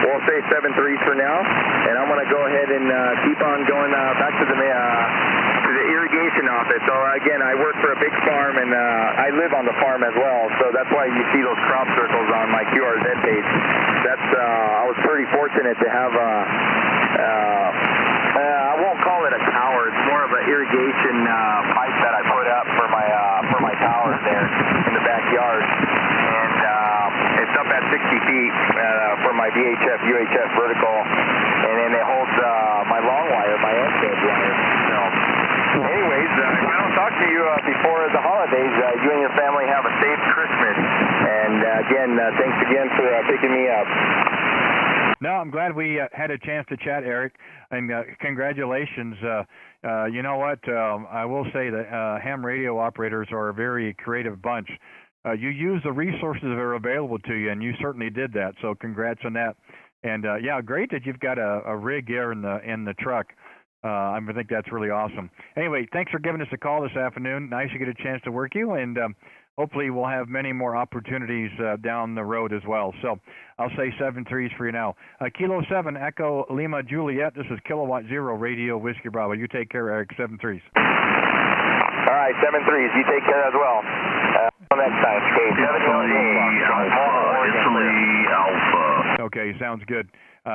we'll say 7.3 for now, and I'm going to go ahead and keep on going back to the irrigation office. So, again, I work for a big farm, and I live on the farm as well, so that's why you see those crop circles on my QRZ page. I was pretty fortunate to have I won't call it a tower. It's more of an irrigation pipe that I put up for my towers there in the backyard, and it's up at 60 feet for my VHF, UHF vertical, and then it holds my long wire, my end wire. So, anyways, if I don't talk to you before the holidays, you and your family have a safe Christmas. And again, thanks again for picking me up. No, I'm glad we had a chance to chat, Eric, and congratulations. You know what? I will say that ham radio operators are a very creative bunch. You use the resources that are available to you, and you certainly did that, so congrats on that. And, yeah, great that you've got a rig here in the truck. I think that's really awesome. Anyway, thanks for giving us a call this afternoon. Nice to get a chance to work you, and hopefully we'll have many more opportunities down the road as well. So I'll say 7.3s for you now. Kilo 7, Echo Lima Juliet. This is Kilowatt 0 Radio Whiskey Bravo. You take care, Eric. 7.3s. All right, 7.3s. You take care as well. Until next time. Italy Alpha. Okay, sounds good.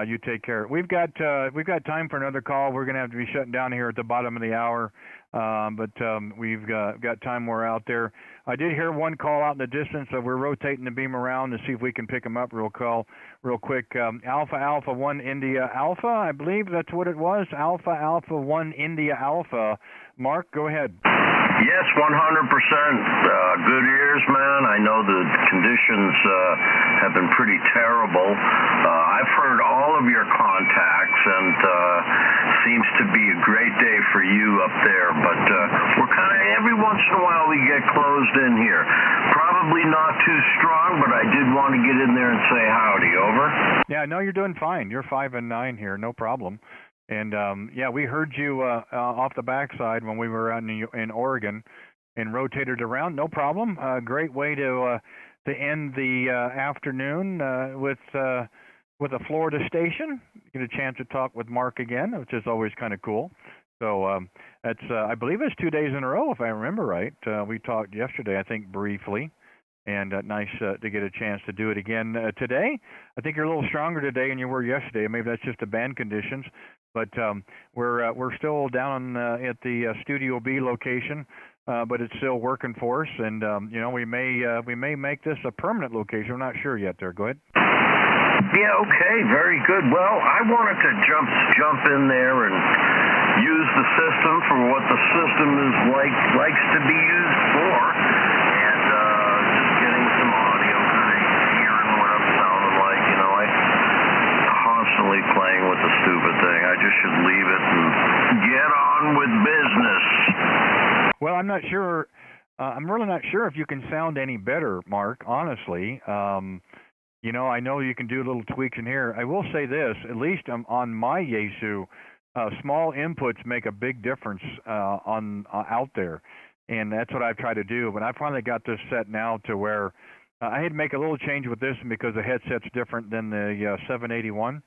You take care. We've got time for another call. We're going to have to be shutting down here at the bottom of the hour, but we've got time. We're out there. I did hear one call out in the distance, so we're rotating the beam around to see if we can pick them up real quick. Alpha Alpha 1 India Alpha, I believe that's what it was. Alpha Alpha 1 India Alpha. Mark, go ahead. Yes, 100%. Good ears, man. I know the conditions have been pretty terrible. I've heard all of your contacts, and seems to be a great day for you up there. But we're kind of, every once in a while we get closed in here. Probably not too strong, but I did want to get in there and say howdy. Over. Yeah, no, you're doing fine. You're 5 and 9 here, no problem. And, yeah, we heard you off the backside when we were out in Oregon and rotated around. No problem. Great way to end the afternoon with a Florida station. Get a chance to talk with Mark again, which is always kind of cool. So that's, I believe it's 2 days in a row, if I remember right. We talked yesterday, I think, briefly. And nice to get a chance to do it again today. I think you're a little stronger today than you were yesterday. Maybe that's just the band conditions. But we're still down at the Studio B location, but it's still working for us. And you know, we may make this a permanent location. We're not sure yet. There, go ahead. Yeah, okay, very good. Well, I wanted to jump in there and use the system for what the system is likes to be used for, and just getting some audio, kind of hearing what I'm sounding like. You know, I'm constantly playing with the stupid thing. I just should leave it and get on with business. Well, I'm not sure. I'm really not sure if you can sound any better, Mark, honestly. You know, I know you can do little tweaks in here. I will say this, at least on my Yaesu, small inputs make a big difference out there, and that's what I've tried to do. But I finally got this set now to where I had to make a little change with this because the headset's different than the 781.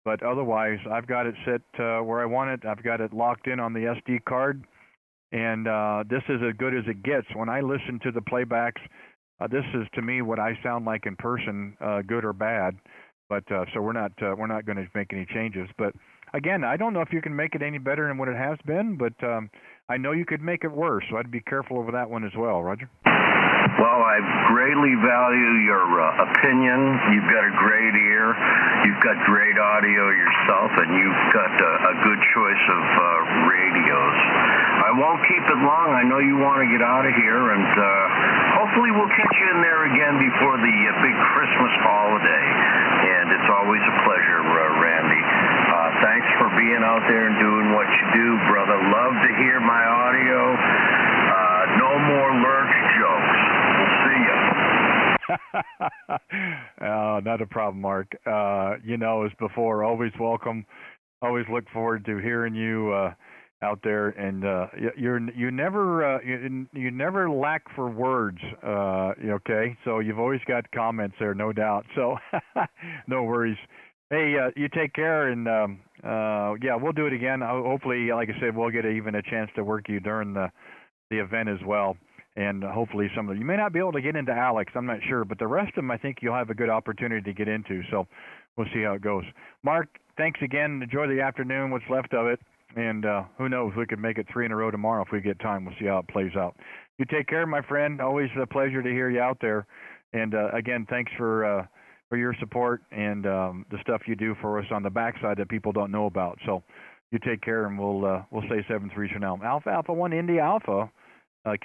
But otherwise, I've got it set where I want it. I've got it locked in on the SD card, and this is as good as it gets. When I listen to the playbacks, this is to me what I sound like in person, good or bad. But so we're not going to make any changes. But again, I don't know if you can make it any better than what it has been, but I know you could make it worse. So I'd be careful over that one as well, Roger. Well, I greatly value your opinion. You've got a great ear. You've got great audio yourself, and you've got a good choice of radios. I won't keep it long. I know you want to get out of here, and hopefully we'll catch you in there again before the big Christmas holiday. And it's always a pleasure, Randy. Thanks for being out there and doing what you do, brother. Love to hear my audio. No more lurch jokes. We'll see you. Not a problem, Mark. You know, as before, always welcome. Always look forward to hearing you out there, and you never lack for words. Okay, so you've always got comments there, no doubt. So no worries. Hey, you take care, and yeah, we'll do it again. Hopefully, like I said, we'll get even a chance to work you during the event as well. And hopefully some of you may not be able to get into Alex, I'm not sure, but the rest of them I think you'll have a good opportunity to get into. So we'll see how it goes. Mark, thanks again. Enjoy the afternoon, what's left of it. And who knows, we could make it 3 in a row tomorrow if we get time. We'll see how it plays out. You take care, my friend. Always a pleasure to hear you out there. And again, thanks for your support and the stuff you do for us on the backside that people don't know about. So you take care, and we'll say 7-3 for now. Alpha Alpha 1 Indy Alpha,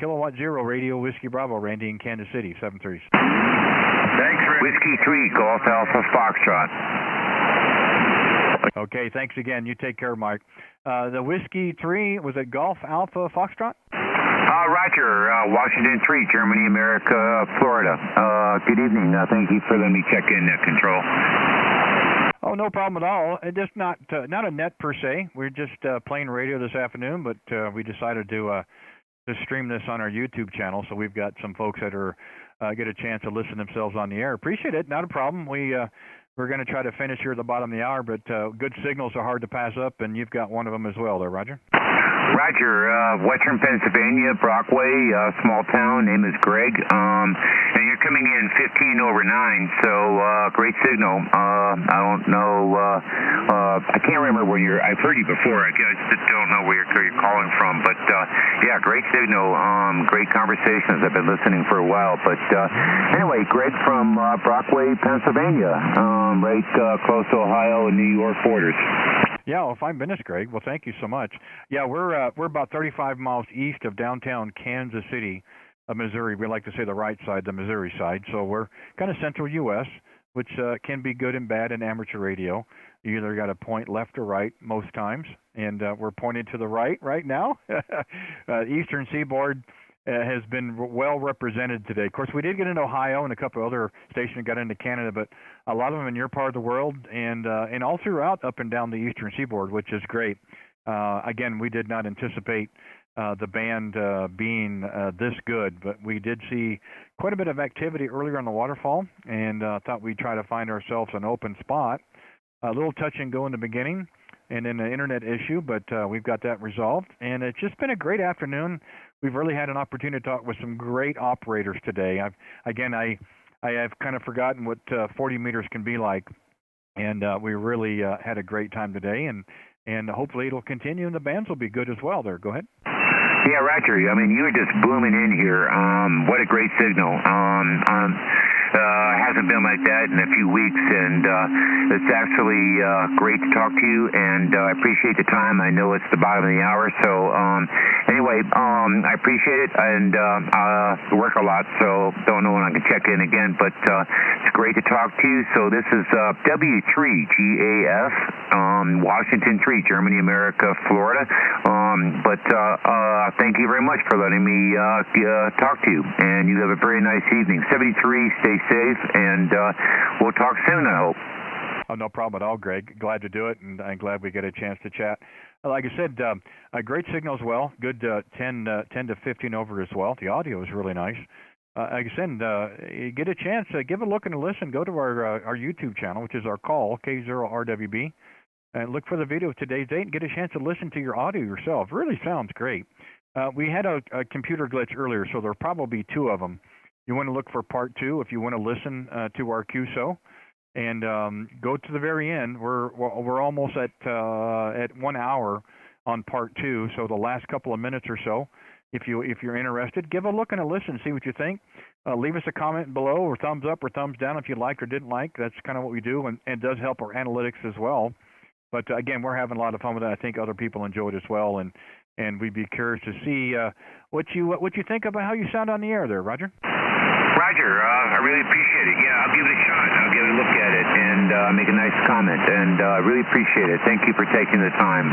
Kilowatt 0 Radio Whiskey Bravo, Randy in Kansas City, 7-3. Thanks, Randy. Whiskey 3 Golf Alpha Foxtrot. Okay, thanks again. You take care, Mike. The Whiskey 3, was it Golf Alpha Foxtrot? Roger, Washington 3, Germany, America, Florida. Good evening. Thank you for letting me check in, Control. Oh, no problem at all. Just not a net per se. We're just playing radio this afternoon, but we decided to stream this on our YouTube channel, so we've got some folks that are get a chance to listen themselves on the air. Appreciate it. Not a problem. We're going to try to finish here at the bottom of the hour, but good signals are hard to pass up, and you've got one of them as well there, Roger. Roger, Western Pennsylvania, Brockway, small town, name is Greg, and you're coming in 15 over 9, so great signal. I don't know, I can't remember where I've heard you before, I just don't know where you're calling from, but yeah, great signal, great conversations. I've been listening for a while, but anyway, Greg from Brockway, Pennsylvania, right close to Ohio and New York borders. Yeah, well, fine business, Greg. Well, thank you so much. Yeah, we're about 35 miles east of downtown Kansas City, Missouri. We like to say the right side, the Missouri side. So we're kind of central U.S., which can be good and bad in amateur radio. You either got to point left or right most times, and we're pointed to the right now. Eastern Seaboard has been well represented today. Of course, we did get into Ohio and a couple of other stations got into Canada, but a lot of them in your part of the world and all throughout up and down the Eastern Seaboard, which is great. Again, we did not anticipate the band being this good, but we did see quite a bit of activity earlier on the waterfall, and thought we'd try to find ourselves an open spot. A little touch and go in the beginning, and then an internet issue, but we've got that resolved. And it's just been a great afternoon. We've really had an opportunity to talk with some great operators today. I have kind of forgotten what 40 meters can be like, and we really had a great time today, and hopefully it'll continue, and the bands will be good as well there. Go ahead. Yeah, Roger. I mean, you were just booming in here. What a great signal. Hasn't been like that in a few weeks, and it's actually great to talk to you, and I appreciate the time. I know it's the bottom of the hour, so anyway, I appreciate it, and work a lot, so don't know when I can check in again, but it's great to talk to you. So this is W3GAF, Washington 3, Germany, America, Florida, but thank you very much for letting me talk to you, and you have a very nice evening. 73, stay safe, and we'll talk soon, I hope. Oh, no problem at all, Greg. Glad to do it, and I'm glad we get a chance to chat. Like I said, a great signal as well. Good 10 to 15 over as well. The audio is really nice. Like I said, you get a chance, give a look and a listen. Go to our YouTube channel, which is our call, K0RWB, and look for the video of today's date and get a chance to listen to your audio yourself. It really sounds great. We had a computer glitch earlier, so there'll probably be 2 of them. You want to look for part 2 if you want to listen to our QSO, and go to the very end. We're almost at 1 hour on part 2, so the last couple of minutes or so. If you're interested, give a look and a listen, see what you think. leave us a comment below, or thumbs up or thumbs down if you liked or didn't like. That's kind of what we do, and it does help our analytics as well. But again, we're having a lot of fun with it. I think other people enjoyed it as well, and we'd be curious to see what you think about how you sound on the air there, Roger. Roger, I really appreciate it. Yeah, I'll give it a shot. I'll give it a look at it and make a nice comment. And I really appreciate it. Thank you for taking the time.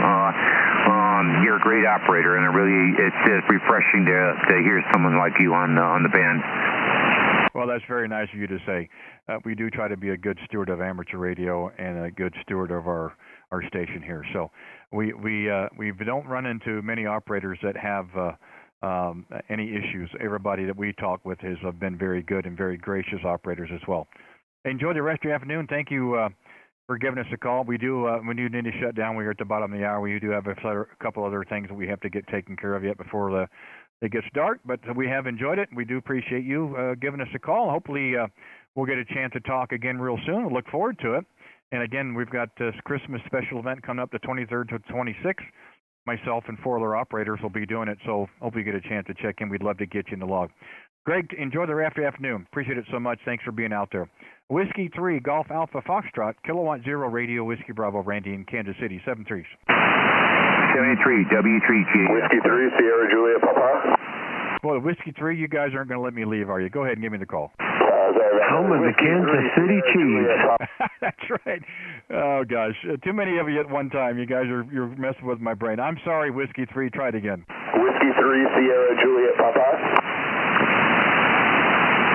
You're a great operator, and it's refreshing to hear someone like you on the band. Well, that's very nice of you to say. We do try to be a good steward of amateur radio and a good steward of our station here. So we don't run into many operators that have any issues. Everybody that we talk with has been very good and very gracious operators as well. Enjoy the rest of your afternoon. Thank you for giving us a call. We do when you need to shut down, we're at the bottom of the hour. We do have a couple other things that we have to get taken care of yet before it gets dark, but we have enjoyed it. We do appreciate you giving us a call. Hopefully we'll get a chance to talk again real soon. We'll look forward to it. And again, we've got this Christmas special event coming up the 23rd to 26th. Myself and 4 other operators will be doing it, so hopefully you get a chance to check in. We'd love to get you in the log. Greg, enjoy the rest of the afternoon. Appreciate it so much. Thanks for being out there. Whiskey 3, Golf Alpha Foxtrot, Kilowatt 0 Radio, Whiskey Bravo, Randy in Kansas City, 73s. 73, W3G. Whiskey 3, Sierra Juliet, Papa. Well, Whiskey 3, you guys aren't going to let me leave, are you? Go ahead and give me the call. Home of the Kansas City Chiefs. That's right. Oh, gosh. Too many of you at one time. You guys you're messing with my brain. I'm sorry, Whiskey 3. Try it again. Whiskey 3, Sierra Juliet, Papa.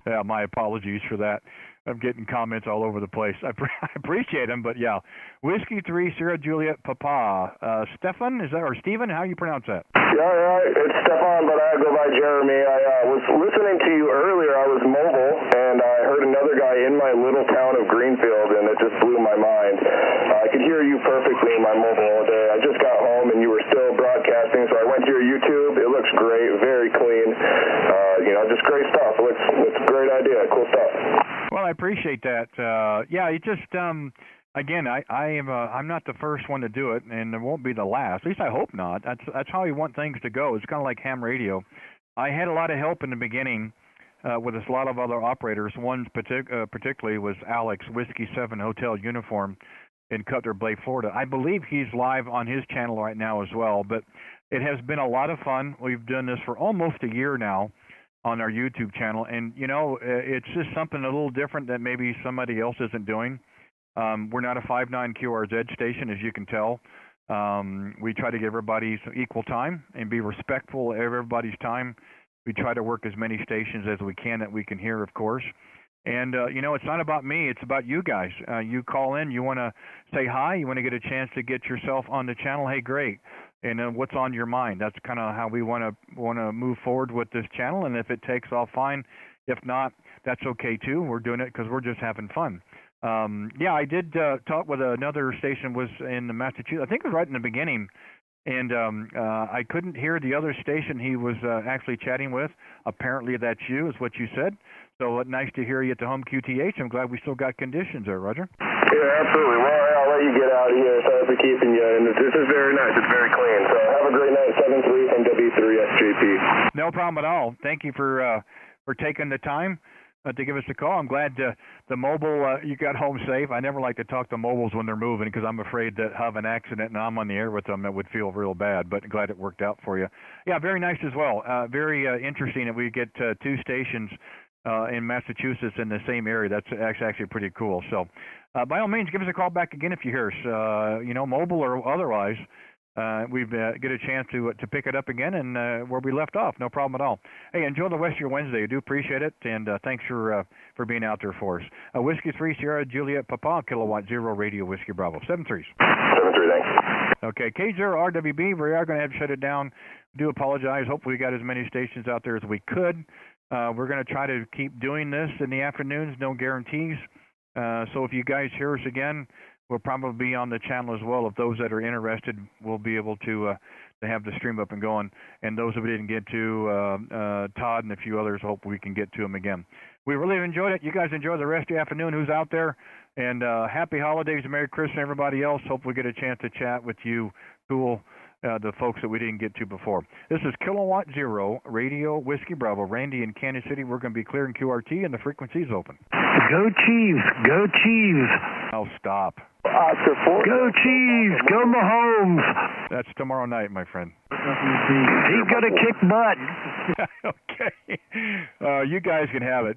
Yeah, my apologies for that. I'm getting comments all over the place. I appreciate them, but yeah. Whiskey 3, Sierra Juliet, Papa. Stefan, is that, or Stephen? How do you pronounce that? Yeah, it's Stefan, but I go by Jeremy. I was listening to you earlier. I was mobile, and I heard another guy in my little town of Greenfield, and it just blew my mind. I could hear you perfectly in my mobile all day. I just got home, and you were still broadcasting, so I went to your YouTube. It looks great, very clean. Just great stuff. It's a great idea, cool stuff. Well, I appreciate that. Yeah, it just again, I'm not the first one to do it, and it won't be the last. At least I hope not. That's how we want things to go. It's kind of like ham radio. I had a lot of help in the beginning with a lot of other operators. One particularly was Alex, Whiskey 7 Hotel Uniform in Cutler Bay, Florida. I believe he's live on his channel right now as well. But it has been a lot of fun. We've done this for almost a year now on our YouTube channel, and it's just something a little different that maybe somebody else isn't doing. We're not a 5.9 KRZ station, as you can tell. We try to give everybody equal time and be respectful of everybody's time. We try to work as many stations as we can that we can hear, of course. And, it's not about me. It's about you guys. You call in. You want to say hi. You want to get a chance to get yourself on the channel. Hey, great. And what's on your mind? That's kind of how we want to move forward with this channel. And if it takes off, fine. If not, that's okay, too. We're doing it because we're just having fun. Yeah, I did talk with another station was in Massachusetts. I think it was right in the beginning. And I couldn't hear the other station he was actually chatting with. Apparently that's you, is what you said. So nice to hear you at the home QTH. I'm glad we still got conditions there, Roger. Yeah, absolutely. Well, I'll let you get out of here. Sorry for keeping you. And this is very nice. It's very clean. So have a great night. 7-3 from W3SJP. No problem at all. Thank you for taking the time to give us a call. I'm glad the mobile, you got home safe. I never like to talk to mobiles when they're moving because I'm afraid that have an accident and I'm on the air with them, that would feel real bad, but glad it worked out for you. Yeah, very nice as well. Very interesting that we get 2 stations in Massachusetts in the same area. That's actually pretty cool. So by all means, give us a call back again if you hear us, mobile or otherwise. We get a chance to pick it up again and where we left off. No problem at all. Hey, enjoy the rest of your Wednesday. I do appreciate it, and thanks for being out there for us. Whiskey 3, Sierra Juliet, Papa, Kilowatt 0 Radio, Whiskey Bravo. 7-3s. 7-3, thanks. Okay, K0RWB, we are going to have to shut it down. Do apologize. Hopefully we got as many stations out there as we could. We're going to try to keep doing this in the afternoons, no guarantees. So if you guys hear us again, we'll probably be on the channel as well. If those that are interested, we'll be able to have the stream up and going. And those that we didn't get to, Todd and a few others, hope we can get to them again. We really enjoyed it. You guys enjoy the rest of the afternoon, who's out there. And happy holidays and Merry Christmas, everybody else. Hope we get a chance to chat with you cool the folks that we didn't get to before. This is Kilowatt Zero, Radio Whiskey Bravo. Randy in Kansas City, we're going to be clearing QRT, and the frequency's open. Go Chiefs! Go Chiefs! Oh, stop. Go Chiefs! Go Mahomes! That's tomorrow night, my friend. He's going to kick butt. Okay. You guys can have it.